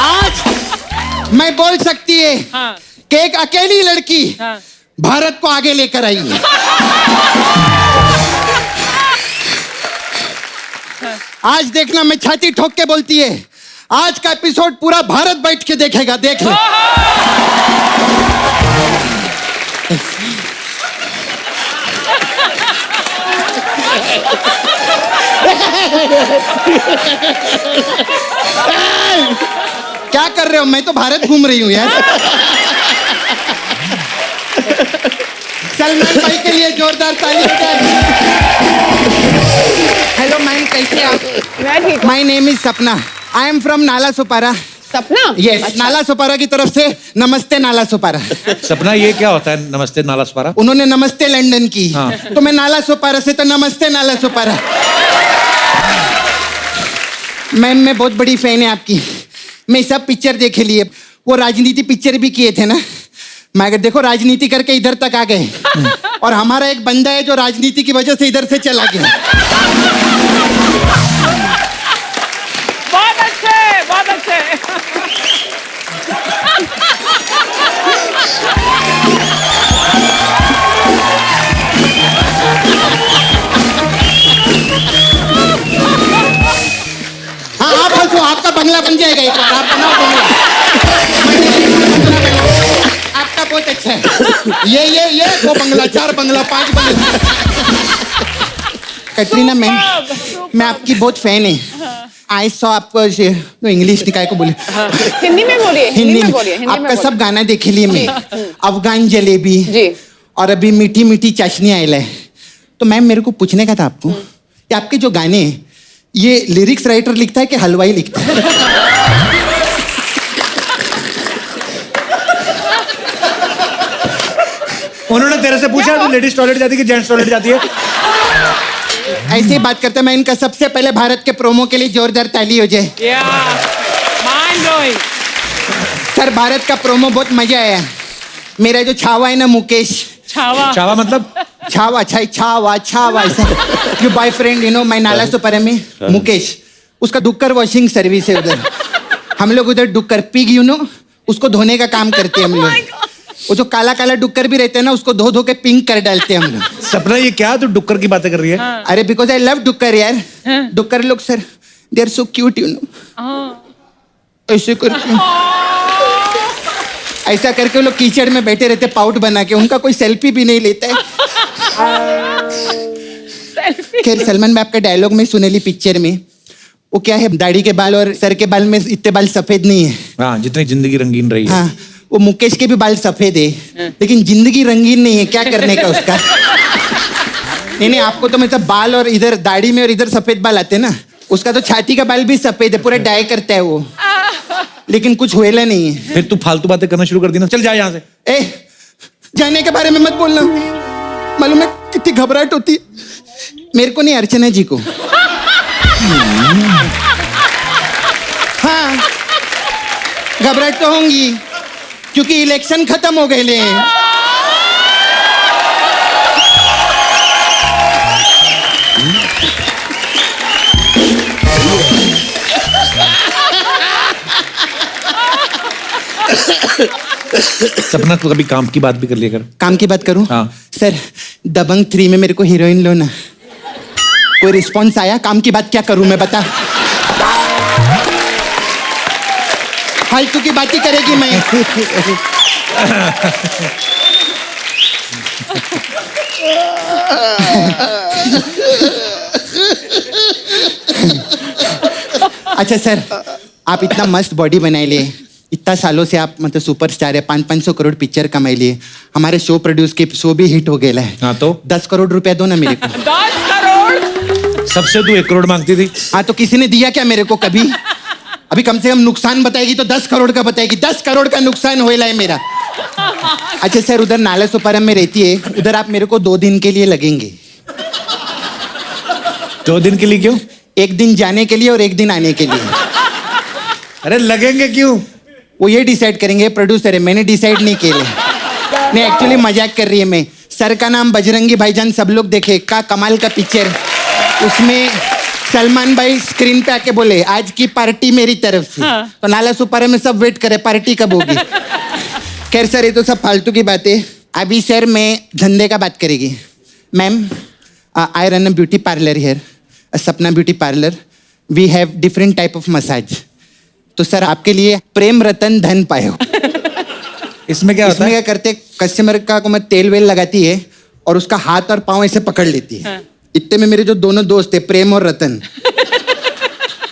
आज मैं बोल सकती है कि एक अकेली लड़की भारत को आगे लेकर आई है। आज देखना, मैं छाती ठोक के बोलती है, आज का एपिसोड पूरा भारत बैठ के देखेगा, देख ले। क्या कर रहे हो? मैं तो भारत घूम रही हूँ यार। सलमान भाई के लिए जोरदार ताली। हेलो मैम, कैसे आप? मैं ठीक हूँ। माई नेम इज सपना, आई एम फ्रॉम नाला सुपारा। सपना? यस, अच्छा। नाला सुपारा की तरफ से नमस्ते नाला सुपारा। सपना, ये क्या होता है नमस्ते नाला सुपारा? उन्होंने नमस्ते लंदन की। हाँ। तो मैं नाला सुपारा से तो नमस्ते नाला सुपारा। मैम, मैं बहुत बड़ी फैन है आपकी। मैं सब पिक्चर देखे लिए, वो राजनीति पिक्चर भी किए थे ना। मैं अगर देखो राजनीति करके इधर तक आ गए और हमारा एक बंदा है जो राजनीति की वजह से इधर से चला गया। बहुत अच्छे, बहुत अच्छे। हाँ, आप हंसो, आपका बंगला बन जाएगा एक बार। आप बनाओ बंगला। आपका बहुत अच्छा है। ये वो बंगला, 4 बंगला, 5 बंगला। कैटरीना मैम, मैं आपकी बहुत फैन है। आई सॉ आपको तो इंग्लिश निकाय को बोले, हिंदी में बोलिए। हिंदी में बोलिए। आपका सब गाना देखे लिए मैं, अफगान जलेबी जी, और अभी मीठी मीठी चाशनी आयल है। तो मैम, मेरे को पूछने का था आपको कि आपके जो गाने हैं, ये लिरिक्स राइटर लिखता है कि हलवाई लिखता है? उन्होंने तेरे से पूछा तू लेडीज टॉयलेट जाती है कि जेंट्स टॉयलेट जाती है? ऐसे ही बात करते हैं। मैं इनका सबसे पहले भारत के प्रोमो के लिए जोरदार ताली हो जाए। सर भारत का प्रोमो बहुत मजा आया। मेरा जो छावा है ना मुकेश, चावा मतलब छावा छावा ऐसा जो बॉयफ्रेंड यू नो माय नाला सुपर में मुकेश, उसका डुक्कर वॉशिंग सर्विस है उधर। हम लोग उधर डुक्कर पिग यू नो उसको धोने का काम करते हैं हम लोग। वो जो काला काला डुक्कर भी रहते हैं ना उसको धो धो के पिंक कर डालते हैं हम लोग। सपना ये क्या तू डुक्कर की बातें कर रही है? अरे बिकॉज आई लव डुक्कर यार। डुक्कर लोग sir they are so cute you know. ऐसे करके ऐसा करके वो लोग कीचड़ में बैठे रहते पाउट बना के, उनका कोई सेल्फी भी नहीं लेता है। खैर सलमान मैं आपका डायलॉग में सुनेली पिक्चर में वो क्या है, दाढ़ी के बाल और सर के बाल में इतने बाल सफेद नहीं है। हाँ, जितनी जिंदगी रंगीन रही है। हाँ, वो मुकेश के भी बाल सफेद है लेकिन जिंदगी रंगीन नहीं है, क्या करने का उसका। नहीं आपको तो मतलब बाल और इधर दाढ़ी में और इधर सफेद बाल आते ना, उसका तो छाती का बाल भी सफेद है, पूरा डाई करता है वो, लेकिन कुछ हुएला नहीं है। फिर तू फालतू बातें करना शुरू कर दी ना, चल जा यहाँ से। ए जाने के बारे में मत बोलना, मालूम है कितनी घबराहट होती है मेरे को, नहीं अर्चना जी को। हाँ घबराहट तो होंगी क्योंकि इलेक्शन खत्म हो गए ले। सपना तो कभी काम की बात भी कर लिया कर। काम की बात करूं? हाँ। सर दबंग 3 में मेरे को हीरोइन लो ना। कोई रिस्पॉन्स आया? काम की बात क्या करूं मैं, बता। फालतू की बात ही करेगी मैं। अच्छा सर, आप इतना मस्त बॉडी बनाए लिए, इतना सालों से आप मतलब सुपरस्टार है, 500 करोड़ पिक्चर कमाई लिए, हमारे शो प्रोड्यूस के शो भी हिट हो गया है। हाँ तो 10 करोड़ रुपया दो ना मेरे को। 10 करोड़? सबसे तू 1 करोड़ मांगती थी। हाँ तो किसी ने दिया क्या मेरे को कभी? अभी कम से कम नुकसान बताएगी तो 10 करोड़ का बताएगी। 10 करोड़ का नुकसान होएला है मेरा। अच्छा सर, उधर नाला सुपारम में रहती है, उधर आप मेरे को 2 दिन के लिए लगेंगे। 2 दिन के लिए क्यों? 1 दिन जाने के लिए और 1 दिन आने के लिए। अरे लगेंगे क्यों? वो ये डिसाइड करेंगे, प्रोड्यूसर है, मैंने डिसाइड नहीं किया। नहीं एक्चुअली मजाक कर रही है मैं। सर का नाम बजरंगी भाईजान सब लोग देखे, का कमाल का पिक्चर। उसमें सलमान भाई स्क्रीन पे आके बोले आज की पार्टी मेरी तरफ से। हाँ। तो नाला सुपारे में सब वेट करे पार्टी कब होगी। खैर सर ये तो सब फालतू की बातें। अभी सर मैं धंधे का बात करेगी। Ma'am I run a beauty parlour here, Sapna beauty parlour. We have different type of massage. तो सर आपके लिए प्रेम रतन धन पायो। इसमें क्या होता इसमें है? क्या करते, कस्टमर का को मैं तेल वेल लगाती है और उसका हाथ और पाँव ऐसे पकड़ लेती है। इतने में मेरे जो दोनों दोस्त है प्रेम और रतन,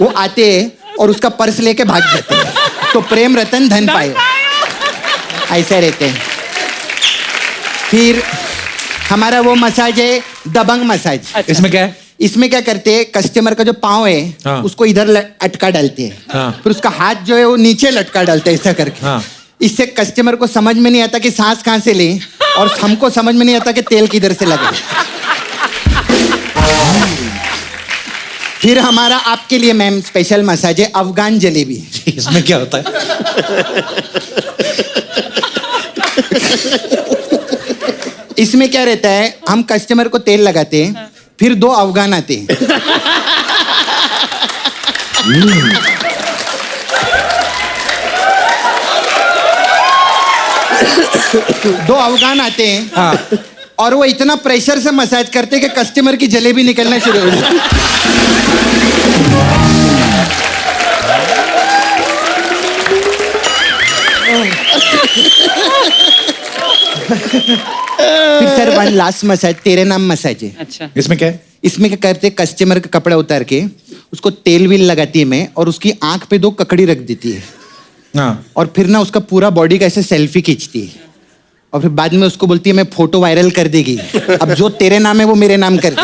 वो आते हैं और उसका पर्स लेके भाग जाते हैं। तो प्रेम रतन धन पायो ऐसे रहते हैं। फिर हमारा वो मसाज है दबंग मसाज। इसमें क्या है? इसमें क्या करते हैं, कस्टमर का जो पाँव है हाँ। उसको इधर अटका डालते हैं। हाँ। फिर उसका हाथ जो है वो नीचे लटका डालते हैं ऐसा करके। हाँ। इससे कस्टमर को समझ में नहीं आता कि सांस कहाँ से ले और हमको समझ में नहीं आता कि तेल किधर से लगे। फिर हमारा आपके लिए मैम स्पेशल मसाज है अफगान जलेबी। इसमें क्या होता है? इसमें क्या रहता है, हम कस्टमर को तेल लगाते हैं, फिर 2 अफगान आते हैं। 2 अफगान आते हैं। हाँ। और वो इतना प्रेशर से मसाज करते हैं कि कस्टमर की जलेबी निकलना शुरू हो जाती है। फिर सर 1 लास्ट मसाज तेरे नाम मसाज है। अच्छा। इसमें क्या है? इसमें क्या करते, कस्टमर का कपड़ा उतार के उसको तेल विल लगाती है मैं, और उसकी आंख पे 2 ककड़ी रख देती है। हाँ। और फिर ना उसका पूरा बॉडी का ऐसे सेल्फी खींचती है और फिर बाद में उसको बोलती है मैं फोटो वायरल कर देगी। अब जो तेरे नाम है वो मेरे नाम कर दे।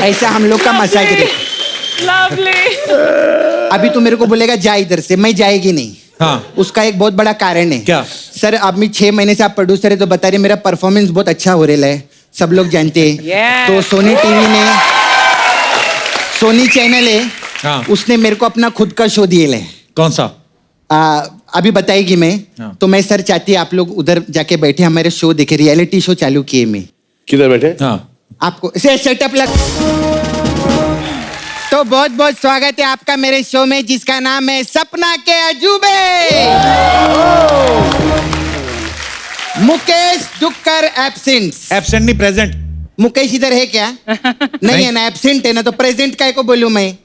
ऐसा हम लोग का मसाज है। लवली। अभी तो मेरे को बोलेगा जा इधर से, मैं जाएगी नहीं। हाँ। उसका एक बहुत बड़ा कारण है। क्या? सर अभी 6 महीने से आप प्रोड्यूसर है तो बता रहे मेरा परफॉर्मेंस बहुत अच्छा हो रहा है, सब लोग जानते हैं। Yeah. तो सोनी चैनल है, हाँ। उसने मेरे को अपना खुद का शो दिए है। कौन सा? अभी बताएगी मैं। हाँ। तो मैं सर चाहती आप लोग उधर जाके बैठे हमारे शो देखे, रियलिटी शो चालू किए मैं। किधर बैठे? हाँ। आपको से सेटअप लग। तो बहुत बहुत स्वागत है आपका मेरे शो में, जिसका नाम है सपना के अजूबे। मुकेश डुक्कर एब्सेंट। एब्सेंट नहीं, प्रेजेंट। मुकेश इधर है क्या? नहीं है ना, एब्सेंट है ना, तो प्रेजेंट काय को बोलूं मैं?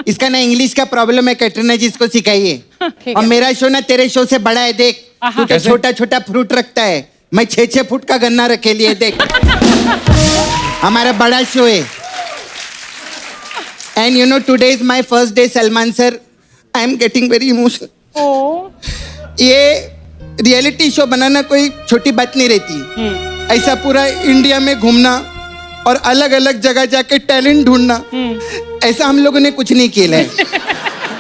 इसका ना इंग्लिश का प्रॉब्लम है, कैटरीना जी इसको सिखाइए। और मेरा शो ना तेरे शो से बड़ा है, देख तू तो छोटा छोटा फ्रूट रखता है, मैं 6-6 फुट का गन्ना रखे लिए, देख हमारा बड़ा शो है। And you know today is my first day Salman sir, I am getting very emotional. ये रियलिटी शो बनाना कोई छोटी बात नहीं रहती। ऐसा पूरा इंडिया में घूमना और अलग अलग जगह जाके टैलेंट ढूंढना, ऐसा हम लोगों ने कुछ नहीं किया है।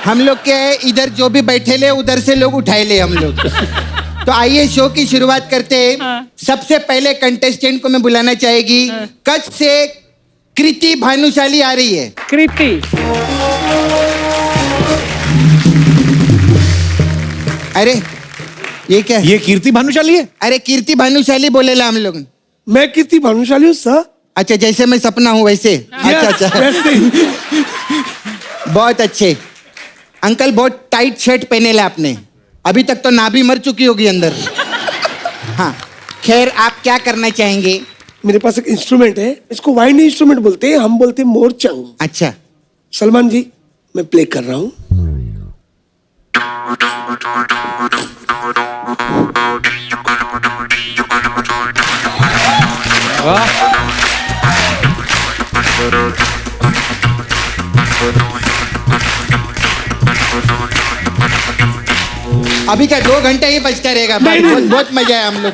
हम लोग क्या है, इधर जो भी बैठे ले उधर से लोग उठाए ले हम लोग। तो आइए शो की शुरुआत करते हैं। सबसे पहले कंटेस्टेंट को मैं बुलाना चाहेगी, कच्छ से कृति भानुशाली आ रही है। कृति। अरे ये क्या है? ये कीर्ति भानुशाली है। अरे कीर्ति भानुशाली बोलेला हम लोग। मैं कीर्ति भानुशाली हूँ सर। अच्छा, जैसे मैं सपना हूँ वैसे। अच्छा अच्छा, वैसे ही। बहुत अच्छे। अंकल बहुत टाइट शर्ट पहने ला आपने, अभी तक तो नाभि मर चुकी होगी अंदर। हाँ खैर, आप क्या करना चाहेंगे? मेरे पास एक इंस्ट्रूमेंट है, इसको वाइंड इंस्ट्रूमेंट बोलते हैं, हम बोलते हैं मोरचंग। अच्छा सलमान जी, मैं प्ले कर रहा हूँ। अभी का 2 घंटे ही बजता रहेगा भाई। बहुत बहुत मजा है हम लोग।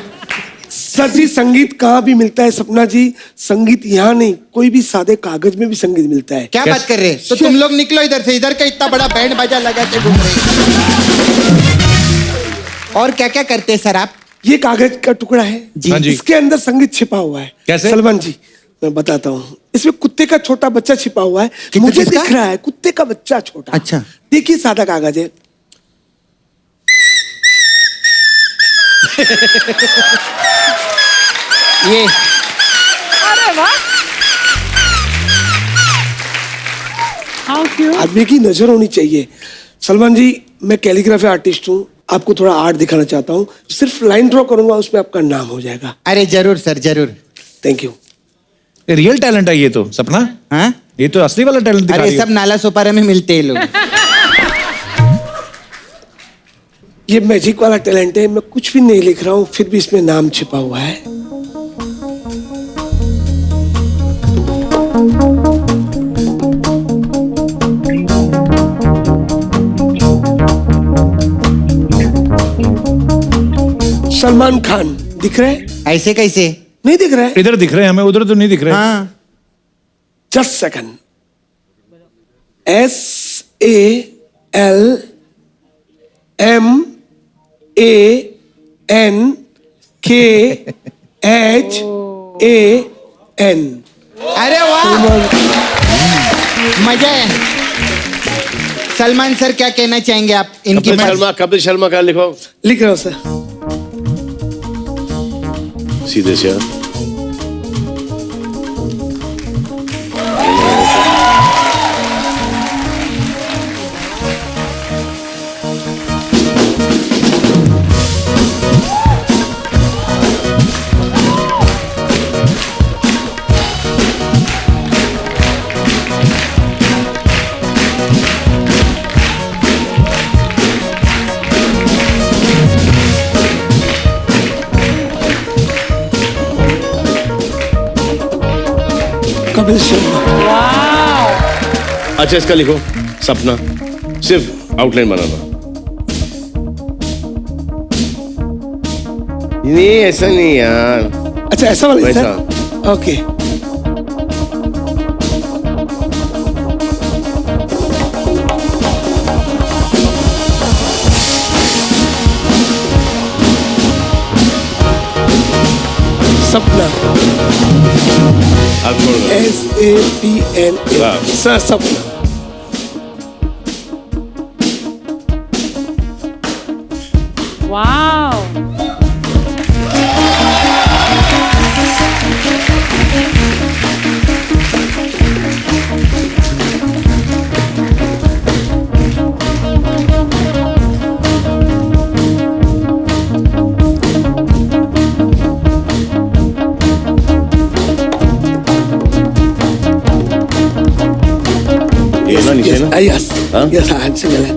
सर जी, संगीत कहाँ भी मिलता है सपना जी, संगीत यहाँ नहीं, कोई भी सादे कागज में भी संगीत मिलता है। क्या बात कर रहे हैं? तो तुम लोग निकलो इधर से, इधर का इतना बड़ा बैंड बाजा लगा के घूम रहे। और क्या क्या करते हैं सर आप? ये कागज का टुकड़ा है जी। इसके अंदर संगीत छिपा हुआ है। कैसे? सलमान जी मैं बताता हूँ, इसमें कुत्ते का छोटा बच्चा छिपा हुआ है। मुझे दिख रहा है कुत्ते का बच्चा छोटा। अच्छा देखिए, सादा कागज है। ये अरे वाह, हाउ क्यूट। आदमी की नजर होनी चाहिए। सलमान जी, मैं कैलीग्राफी आर्टिस्ट हूँ, आपको थोड़ा आर्ट दिखाना चाहता हूँ। सिर्फ लाइन ड्रॉ करूंगा, उसमें आपका नाम हो जाएगा। अरे जरूर सर, जरूर। Thank you. रियल टैलेंट है ये तो सपना। हाँ, ये तो असली वाला टैलेंट दिखा अरे रही हो। सब नाला सोपारा में मिलते हैं लोग। ये मैजिक वाला टैलेंट है, मैं कुछ भी नहीं लिख रहा हूँ, फिर भी इसमें नाम छिपा हुआ है। सलमान खान दिख रहे हैं? ऐसे कैसे? नहीं दिख रहा है? इधर दिख रहे हैं हमें, उधर तो नहीं दिख रहे। हाँ जस्ट सेकंड। SALMANKHAN। अरे वाह, मजा है। सलमान सर क्या कहना चाहेंगे आप इनकी? कपिल शर्मा का लिखो। लिख रहा हूँ सर। सीधे से कपिल शर्मा। अच्छा, इसका लिखो सपना, सिर्फ आउटलाइन बनाना। नहीं ऐसा नहीं यार। अच्छा, ऐसा वाला वैसा। सर? ओके। सपना। आप छोड़ दो। SAPNA। वाह। सर सपना। वाह। ये ना नीचे ना यस हाँ? यस हाँ सिंगल है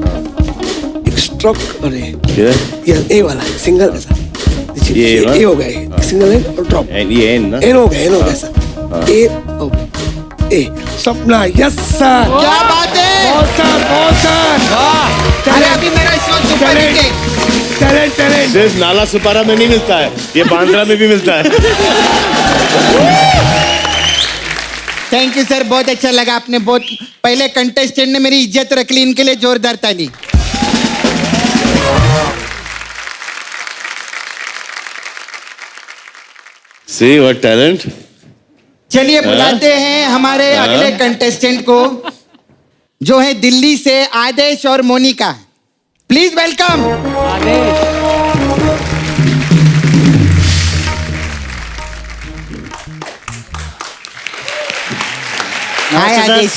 एक स्ट्रोक और ये ये यस ए वाला सिंगल है सर ये वाला? ए हो गया ये, सिंगल है और ड्रॉप ये एन ना एन हो गया सर ए ओ ए सपना यस सर क्या बात है बहुत सर वाह अरे अभी मेरा इस वक्त सुपर हिट है टैलेंट टैलेंट सिर्फ नाला सुपारा में नहीं मिलता है, ये बांद्रा में भी मिलता है। थैंक यू सर, बहुत अच्छा लगा। आपने बहुत पहले कंटेस्टेंट ने मेरी इज्जत रख ली, इनके लिए जोरदार ताली। See what talent? चलिए बुलाते हैं हमारे अगले कंटेस्टेंट को, जो है दिल्ली से आदेश और Monika. Please welcome. Hi Adesh,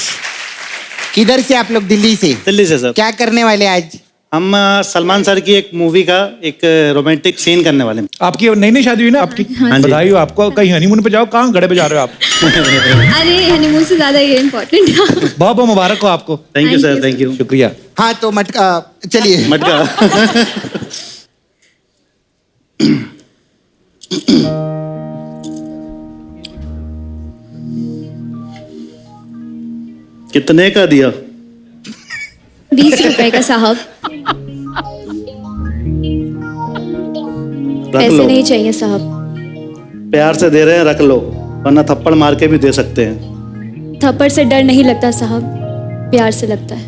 किधर से आप लोग? दिल्ली से? दिल्ली से सर। क्या करने वाले आज? हम सलमान सर की एक मूवी का एक रोमांटिक सीन करने वाले हैं। आपकी नई नई शादी हुई ना आपकी? हाँ जी। बधाई हो आपको। कहीं हनीमून पे जाओ, कहाँ गड़े पे जा रहे हो आप? अरे हनीमून से ज्यादा ये इम्पोर्टेंट है। बहुत बहुत मुबारक हो आपको। Thank you sir, thank you. शुक्रिया। हाँ तो मटका, चलिए मटका। कितने का दिया? 20 रुपए का साहब। रख पैसे लो, नहीं चाहिए साहब। प्यार से दे रहे हैं, रख लो, वरना थप्पड़ मार के भी दे सकते हैं। थप्पड़ से डर नहीं लगता साहब, प्यार से लगता है।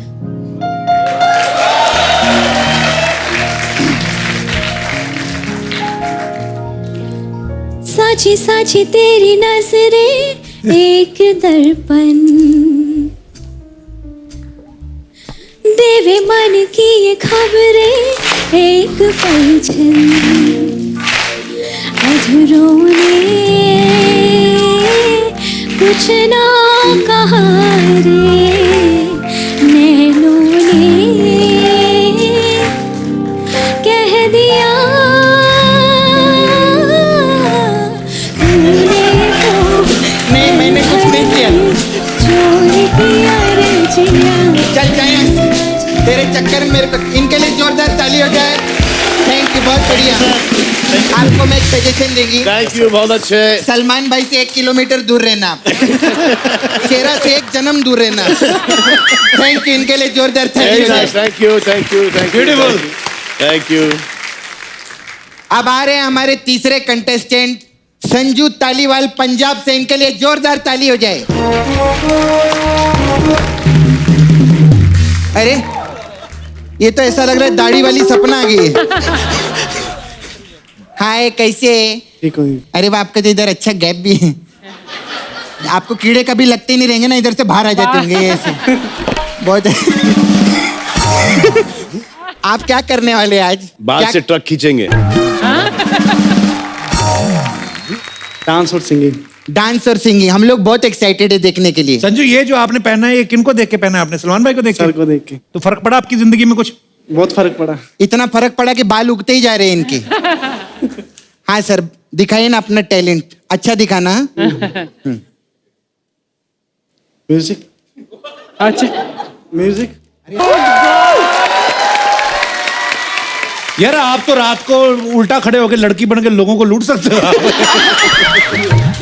साची साची तेरी नजरें एक दर्पण, देवे मन की ये खबरें एक पलछन, अधूरों ने कुछ ना कहा रे, नैनों ने कह दिया नहीं, मैंने कुछ नहीं किया। चोरी किया रे जिया। चल जाए, तेरे चक्कर में मेरे को। इनके लिए जोरदार ताली हो जाए। थैंक यू, बहुत बढ़िया। आपको मैं एक सजेशन देगी। थैंक यू, बहुत अच्छे। सलमान भाई से 1 किलोमीटर दूर रहना, शेरा से 1 जन्म दूर रहना। थैंक यू, इनके लिए जोरदार ताली हो जाए। Thank you, thank you, thank you. Beautiful. Thank you. अब आ रहे हैं हमारे तीसरे कंटेस्टेंट संजू तालीवाल पंजाब से। इनके लिए जोरदार ताली हो जाए। अरे ये तो ऐसा लग रहा है दाढ़ी वाली सपना आ गई है। हाय, कैसे? ठीक हो? अरे वो आपका तो इधर अच्छा गैप भी है। आपको कीड़े कभी लगते ही नहीं रहेंगे ना, इधर से बाहर आ जाते होंगे ये ऐसे। बहुत आप क्या करने वाले आज? बाद क्या- से ट्रक खींचेंगे। डांस और सिंगिंग। डांस और सिंगिंग। हम लोग बहुत एक्साइटेड है देखने के लिए। संजू, ये जो आपने पहना है ये किनको देख के पहना है आपने? सलमान भाई को देख के? सर को देख के। तो फर्क पड़ा आपकी जिंदगी में कुछ? बहुत फर्क पड़ा। इतना फर्क पड़ा कि बाल उगते ही जा रहे हैं इनके। हाँ सर, दिखाइए ना अपना टैलेंट, अच्छा दिखाना। म्यूजिक। अच्छा, म्यूजिक। यार आप तो रात को उल्टा खड़े होकर लड़की बन के लोगों को लूट सकते हो आप।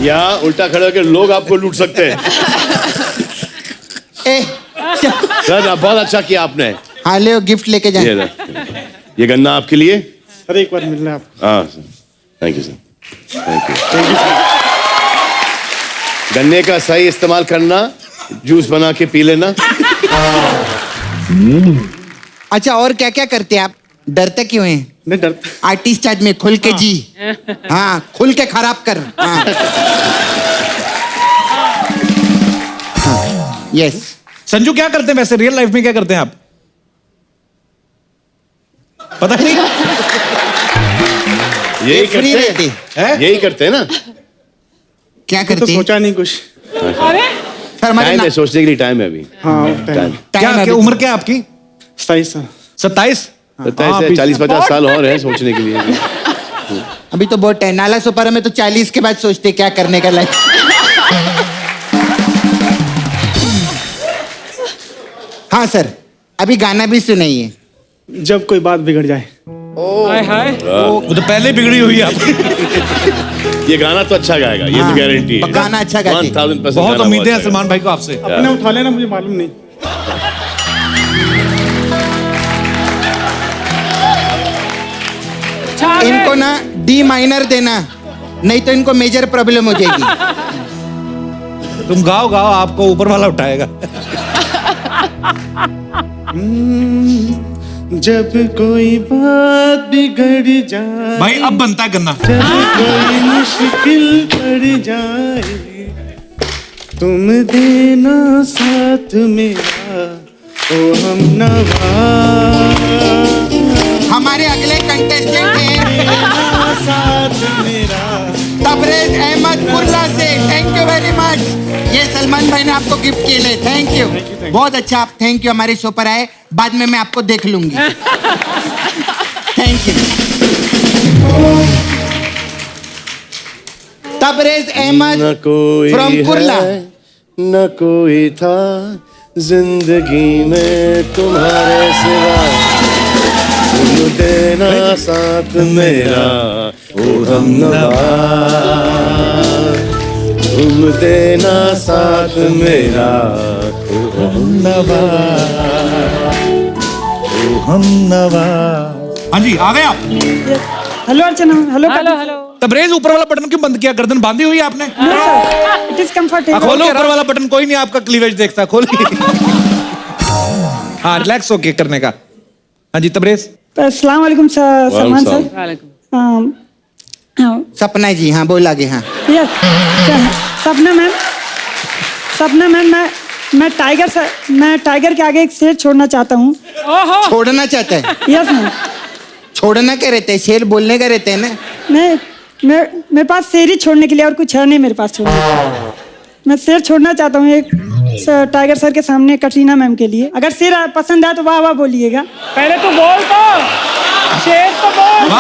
या उल्टा खड़े होकर लोग आपको लूट सकते हैं। सर बहुत अच्छा किया आपने। हाँ ले गिफ्ट लेके जाए। ये गन्ना आपके लिए। सर एक बार मिलना है आपको। हाँ sir, thank you sir, thank you. गन्ने का सही इस्तेमाल करना, जूस बना के पी लेना। अच्छा, और क्या क्या करते हैं आप? डरते क्यों हैं? नहीं डरता। आर्टिस्ट आदमी, खुल के जी। हाँ, खुल के खराब कर। हाँ। यस। संजू क्या करते हैं वैसे रियल लाइफ में? क्या करते हैं आप? पता नहीं। यही फ्री करते रहती हैं यही करते हैं ना क्या तो करती सोचा नहीं कुछ। अरे सर हमारे टाइम है सोचने के लिए टाइम है अभी हाँ टाइम। क्या उम्र क्या है आपकी? 27 साल। 27? 40-50 साल और है सोचने के लिए अभी तो बहुत टाइम। नाला सुपारा में तो 40 के बाद सोचते क्या करने का लाइफ। हाँ सर अभी गाना भी सुनाइए। जब कोई बात बिगड़ जाए। हाय हाय वो तो पहले बिगड़ी हुई है आपकी। ये गाना तो अच्छा गाएगा ये तो गारंटी है गाना अच्छा गाती। 1000% बहुत उम्मीदें हैं सलमान भाई को आपसे। अपने उठा लेना मुझे मालूम नहीं। इनको ना डी माइनर देना नहीं तो इनको मेजर प्रॉब्लम हो जाएगी। तुम गाओ गाओ आपको ऊपर वाला उठाएगा। जब कोई बात बिगड़ जाए भाई अब बनता है गन्ना। जब कोई मुश्किल पड़ जाए तुम देना साथ मेरा ओ हमनवा। हमारे अगले कंटेस्टेंट हैं साथ मेरा तबरेज अहमद कुर्ला से। Thank you very much. ये सलमान भाई ने आपको गिफ्ट किए ले। थैंक यू बहुत अच्छा। आप थैंक यू हमारे शो पर आए। बाद में मैं आपको देख लूंगी। Thank you. तबरेज अहमद न कोई फ्रॉम कुर्ला। है, न कोई था जिंदगी में तुम्हारे सिवा तुम देना साथ मेरा ओ हमनवा तुम देना साथ मेरा ओ हमनवा ओ हमनवा। हाँ जी आ गए आप। हेलो अर्चना। हेलो हेलो हेलो तबरेज ऊपर वाला बटन क्यों बंद किया? गर्दन बांधी हुई है आपने? It is comfortable. खोलो ऊपर वाला बटन। कोई नहीं आपका क्लीवेज देखता। खोलिए। हाँ रिलैक्स होके करने का। हाँ जी तबरेज। अस्सलाम वालेकुम सलमान सर। वालेकुम। सपना जी हाँ बोल आगे। हाँ यस सपना मैम। सपना मैम मैं टाइगर के आगे एक शेर छोड़ना चाहता हूँ। छोड़ना चाहता है? Yes ma'am. छोड़ना क्या रहता है? शेर बोलने का रहता है ना। नहीं मेरे पास शेर ही छोड़ने के लिए और कुछ है नहीं मेरे पास छोड़ने के लिए। मैं शेर छोड़ना चाहता हूँ एक टाइगर सर के सामने कटरीना मैम के लिए। अगर शेर पसंद आए तो वाह वाह बोलिएगा। पहले तो बोल तो शेर तो बोल।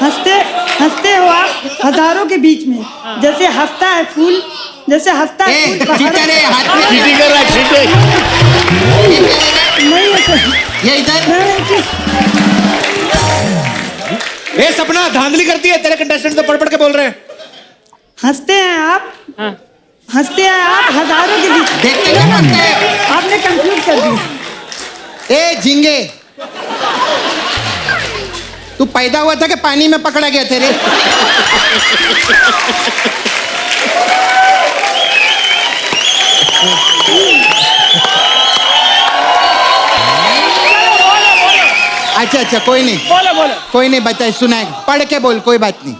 हंसते हो आप हजारों के बीच में जैसे हंसता है फूल। जैसे हंसता है फूल। चीटी कर रहा है चीटी। नहीं ये इधर ए सपना धांधली करती है। तेरे कंटेस्टेंट तो पढ़ पढ़ के बोल रहे हैं। हंसते हैं आप हजारों के बीच। देखते क्या करते हैं? आपने कंफ्यूज कर दिया। ए झिंगे तू पैदा हुआ था कि पानी में पकड़ा गया तेरे? अच्छा कोई नहीं। बोलो कोई नहीं बताए सुनाए। पढ़ के बोल कोई बात नहीं।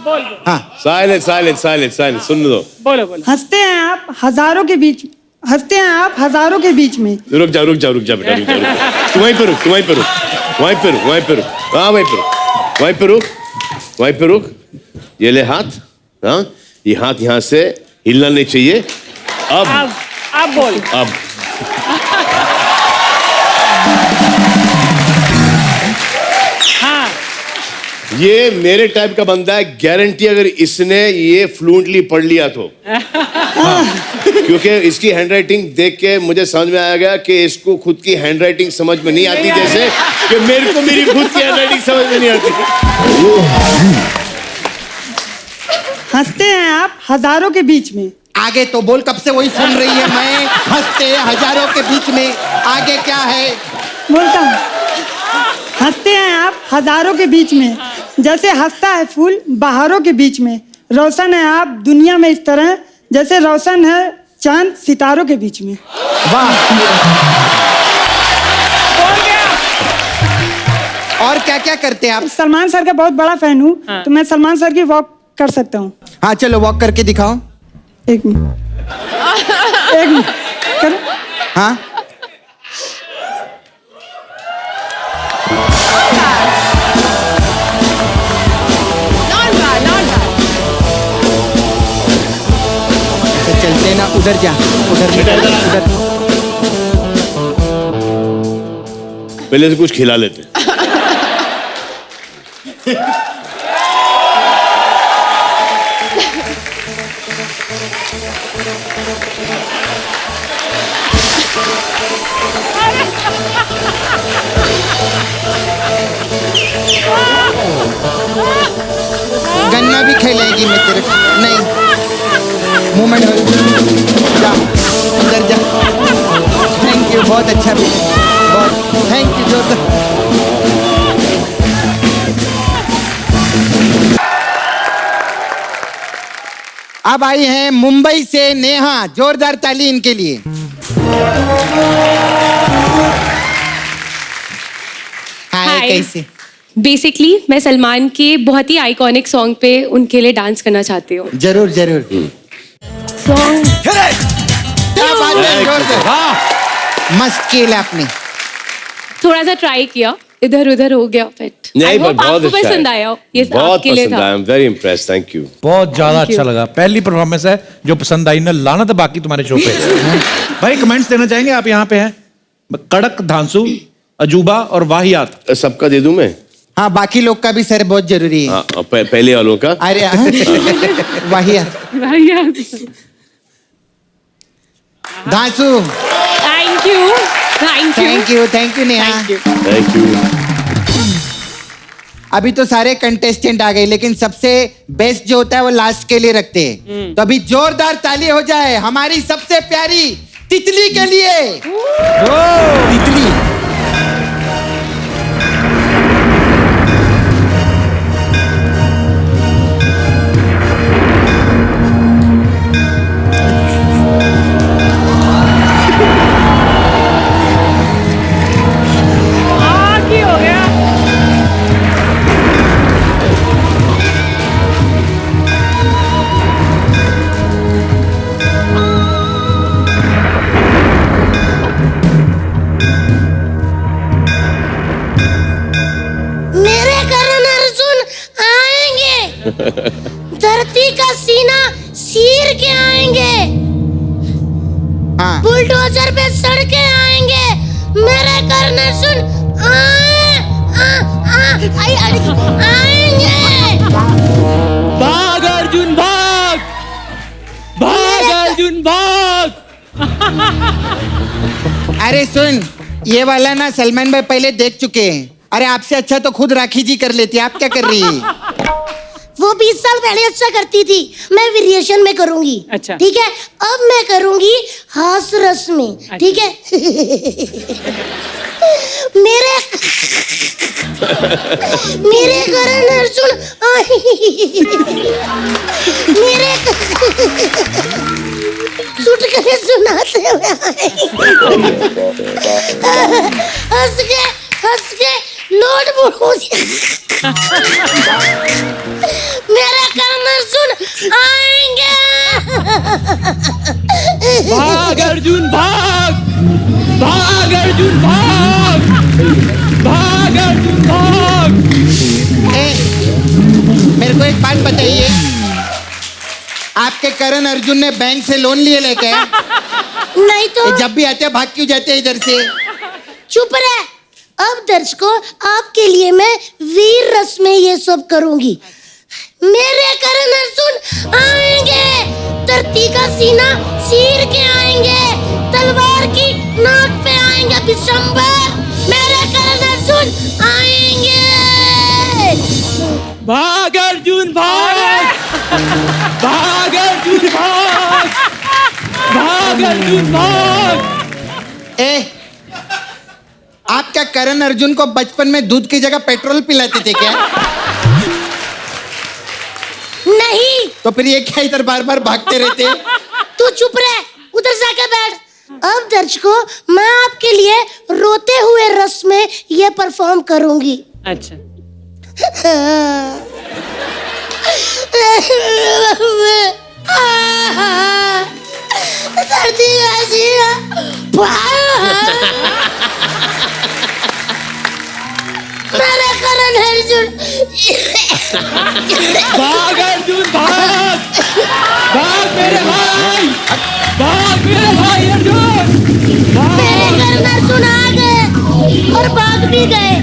हाँ साइलेंस साइलेंस साइलेंस साइलेंस सुन लो। बोलो हंसते हैं आप हजारों के बीच में रुक जा बेटा रुक जा। तू वहीं पे रुक हाँ वहीं पे रुक। ये ले हाथ। हाँ ये हाथ यहाँ से हिलना नहीं चाहिए। अब बोल। अब हाँ ये मेरे टाइप का बंदा है। गारंटी अगर इसने ये फ्लुएंटली पढ़ लिया तो क्योंकि इसकी हैंडराइटिंग देख के मुझे समझ में आ गया कि इसको खुद की हैंडराइटिंग समझ में नहीं आती जैसे कि मेरे को मेरी खुद की हैंडराइटिंग समझ में नहीं आती। हंसते हैं आप हजारों के बीच में। आगे तो बोल। कब से वही सुन रही है मैं। हंसते हजारों के बीच में आगे क्या है? बोलता हूँ हंसते हैं आप हजारों के बीच में जैसे हंसता है फूल बहारों के बीच में। रोशन है आप दुनिया में इस तरह जैसे रोशन है चांद सितारों के बीच में। वाह। और क्या क्या करते हैं आप? सलमान सर का बहुत बड़ा फैन हूँ तो मैं सलमान सर की वॉक कर सकता हूँ। हाँ चलो वॉक करके दिखाओ। एक मिनट करो। हाँ मीना उधर जा, उधर। पहले से कुछ खिला लेते। गन्ना भी खेलेगी मैं तेरे को नहीं मूवमेंट हो जा अंदर जा थैंक यू बहुत अच्छा भी बहुत थैंक यू जोरदार अब आई हैं मुंबई से नेहा जोरदार ताली इनके लिए हाय कैसे बेसिकली मैं सलमान के बहुत ही आइकॉनिक सॉन्ग पे उनके लिए डांस करना चाहती हूँ। जरूर जरूर सॉन्ग क्या बात है जोरदार मस्त खेला आपने थोड़ा सा ट्राई किया इधर उधर हो गया बट नहीं पर बहुत अच्छा पसंद आया ये बहुत आपके लिए पसंद था। आया। I am very impressed, thank you. बहुत ज्यादा Thank you. अच्छा लगा। पहली परफॉर्मेंस है जो पसंद आई ना, लाना था बाकी तुम्हारे शो पे। भाई कमेंट्स देना चाहेंगे आप यहाँ पे हैं? कड़क, धांसू, अजूबा और वाहियात। सबका दे दूं मैं? हाँ बाकी लोग का भी सर बहुत जरूरी है। हाँ, पहले वालों का। अरे वाहियात धांसू thank you thank you Neha thank you. अभी तो सारे कंटेस्टेंट आ गए लेकिन सबसे बेस्ट जो होता है वो लास्ट के लिए रखते हैं तो अभी जोरदार ताली हो जाए हमारी सबसे प्यारी तितली के लिए तितली धरती का सीना चीर के आएंगे बुलडोजर पे सड़के आएंगे मेरे करने सुन आएंगे भाग अर्जुन भाग भाग अर्जुन भाग अरे सुन ये वाला ना सलमान भाई पहले देख चुके हैं अरे आपसे अच्छा तो खुद राखी जी कर लेती आप क्या कर रही है वो 20 साल पहले अच्छा करती थी मैं वेरिएशन में करूंगी अच्छा ठीक है अब मैं करूंगी हास रस में ठीक है मेरे करण अर्जुन मेरे चुटकुले सुनाते हुए हंस के नोट बुढ़ो मेरे करण सुन आएंगे भाग अर्जुन भाग भाग अर्जुन भाग भाग अर्जुन भाग मेरे को एक बात बताइए आपके करण अर्जुन ने बैंक से लोन लिए लेके नहीं तो जब भी आते हैं भाग क्यों जाते हैं इधर से चुप रहे अब दर्शकों आपके लिए मैं वीर रस में ये सब करूंगी मेरे करण अर्जुन आएंगे धरती का सीना चीर के आएंगे तलवार की नाक पे आएंगे बिशंबर मेरे करण अर्जुन आएंगे भाग अर्जुन भाग भाग अर्जुन भाग भाग अर्जुन भाग आप क्या करण अर्जुन को बचपन में दूध की जगह पेट्रोल पिलाते थे क्या नहीं तो फिर ये क्या इधर बार बार भागते रहते तू चुप रहे उधर जाके बैठ अब दर्शकों मैं आपके लिए रोते हुए रस में ये परफॉर्म करूंगी अच्छा धरती का सीना मेरा करण अर्जुन भाग अर्जुन भाग भाग मेरे भाई भाग मेरे भाई अर्जुन, मेरे घर अर्जुन आ गए और भाग भी गए।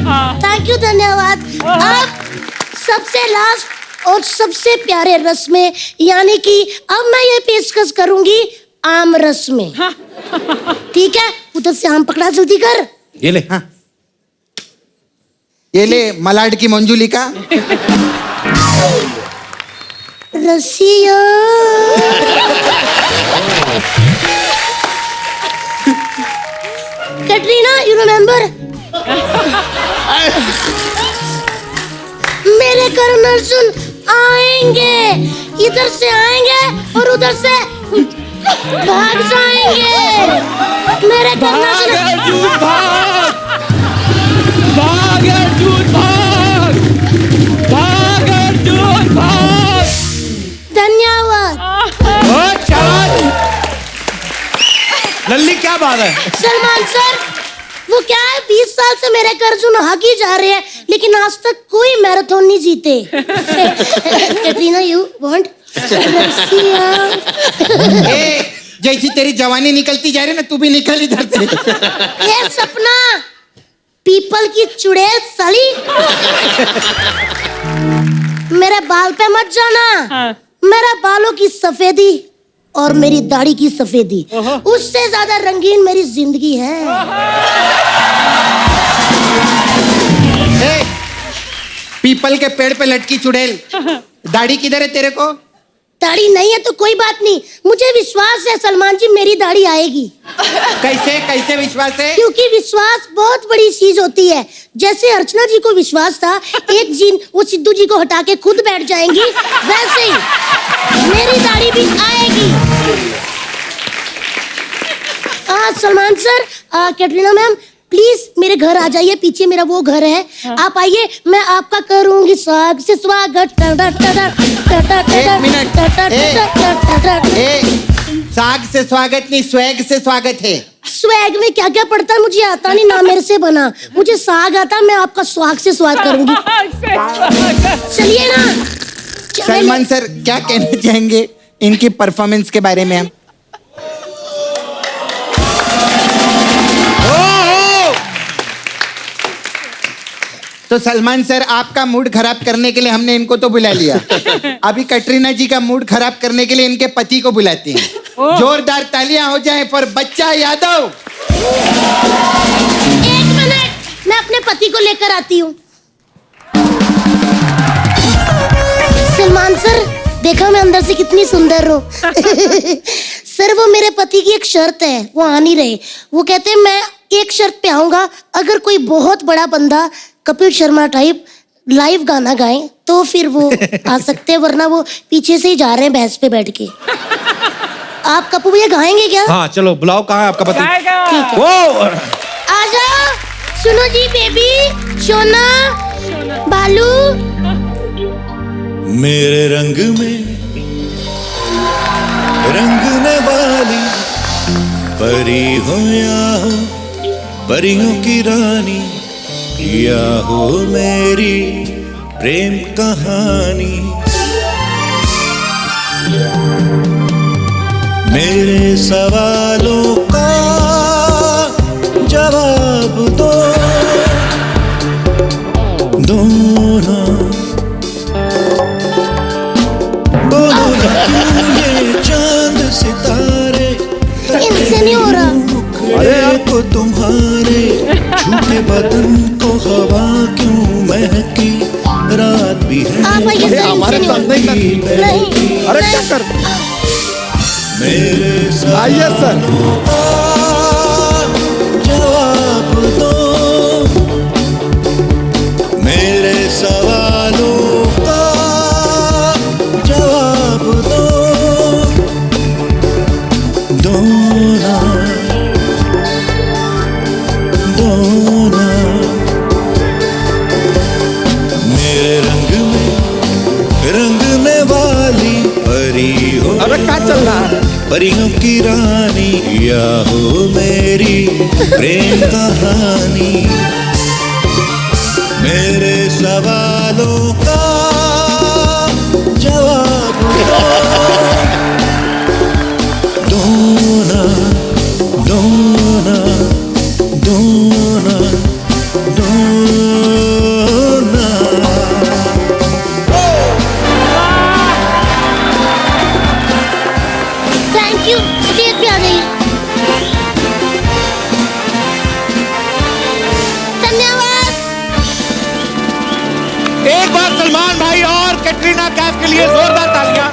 थैंक यू, धन्यवाद। अब सबसे लास्ट और सबसे प्यारे रस में, यानी कि अब मैं ये पेशकश करूंगी आम रस में। ठीक है, उधर से आम पकड़ा, जल्दी कर। ये ले। हाँ, ये ले मलाड की मंजुलिका। रसिया कैटरीना, यू रिमेम्बर? मेरे करण अर्जुन आएंगे, इधर से आएंगे और उधर से भाग जाएंगे। मेरे करण अर्जुन भाग, भाग अर्जुन भाग, भाग अर्जुन भाग। धन्यवाद। लल्ली क्या बात है? सलमान सर, वो क्या है, 20 साल से मेरे अर्जुन हाकी जा रहे हैं, लेकिन आज तक कोई मैराथन नहीं जीते। Katrina, you want? जैसी तेरी जवानी निकलती जा रही है ना, तू भी निकल इधर से। ये सपना पीपल की चुड़ैल साली, मेरे बाल पे मत जाना। मेरे बालों की सफेदी और मेरी दाढ़ी की सफेदी, उससे ज्यादा रंगीन मेरी जिंदगी है। पीपल के पेड़ पे लटकी चुड़ैल, दाढ़ी किधर है तेरे को? दाढ़ी नहीं है तो कोई बात नहीं, मुझे विश्वास है सलमान जी, मेरी दाढ़ी आएगी। कैसे कैसे विश्वास है? क्योंकि विश्वास बहुत बड़ी चीज होती है। जैसे अर्चना जी को विश्वास था एक दिन वो सिद्धू जी को हटा के खुद बैठ जाएंगी, वैसे ही मेरी दाढ़ी भी आएगी। Salman sir, Katrina ma'am, please मेरे घर आ जाइए, पीछे मेरा वो घर है। आप आइए, मैं आपका करूंगी स्वागत से स्वागत। एक मिनट, साग से स्वागत नहीं, स्वैग से स्वागत है। स्वैग में क्या क्या पड़ता है मुझे आता नहीं, ना मेरे से बना। मुझे साग आता, मैं आपका स्वाग से स्वागत करूंगी। चलिए ना। सलमान सर, क्या कहना चाहेंगे इनकी परफॉर्मेंस के बारे में? हम तो सलमान सर, आपका मूड खराब करने के लिए हमने इनको तो बुला लिया। अभी कटरीना जी का मूड खराब करने के लिए इनके पति को बुलाते हैं। जोरदार तालियां हो जाएं फॉर बच्चा यादव। एक मिनट, मैं अपने पति को लेकर आती हूँ। सलमान सर, देखा मैं अंदर से कितनी सुंदर हूँ। सर, वो मेरे पति की एक शर्त है, वो आ नहीं रहे। वो कहते हैं मैं एक शर्त पे आऊंगा, अगर कोई बहुत बड़ा बंदा कपिल शर्मा टाइप लाइव गाना गाए तो फिर वो आ सकते हैं, वरना वो पीछे से ही जा रहे हैं भैंस पे बैठ के। आप कपूर भैया गाएंगे क्या? हाँ चलो, बुलाओ, कहाँ है आपका पति? वो आ जाओ। सुनो जी बेबी, सोना, बालू। मेरे रंग में रंगने वाली परी हो या हो परियों की रानी, या हो मेरी प्रेम कहानी। मेरे सवालों का जवाब दो, दोनों ये चांद सितारे इनसे नहीं हो रहा। अरे को तुम्हारे झूठे बदन को हवा क्यों महकी, रात भी है हमारे साथ नहीं। अरे क्या कर मेरे आइए सर। जवाब दो मेरे सवालों का जवाब दो, मेरे रंग में रंगने वाली परी हो, अरे क्या चल रहा है? परियों की रानी, या हो मेरी प्रेम कहानी। मेरे सवालों का जवाब दो, डोना डोना। थैंक यू, स्टेज पे आ गई। धन्यवाद। एक बार सलमान भाई और कैटरीना कैफ के लिए जोरदार तालियां।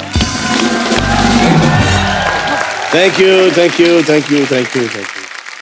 Thank you thank you thank you thank you thank you.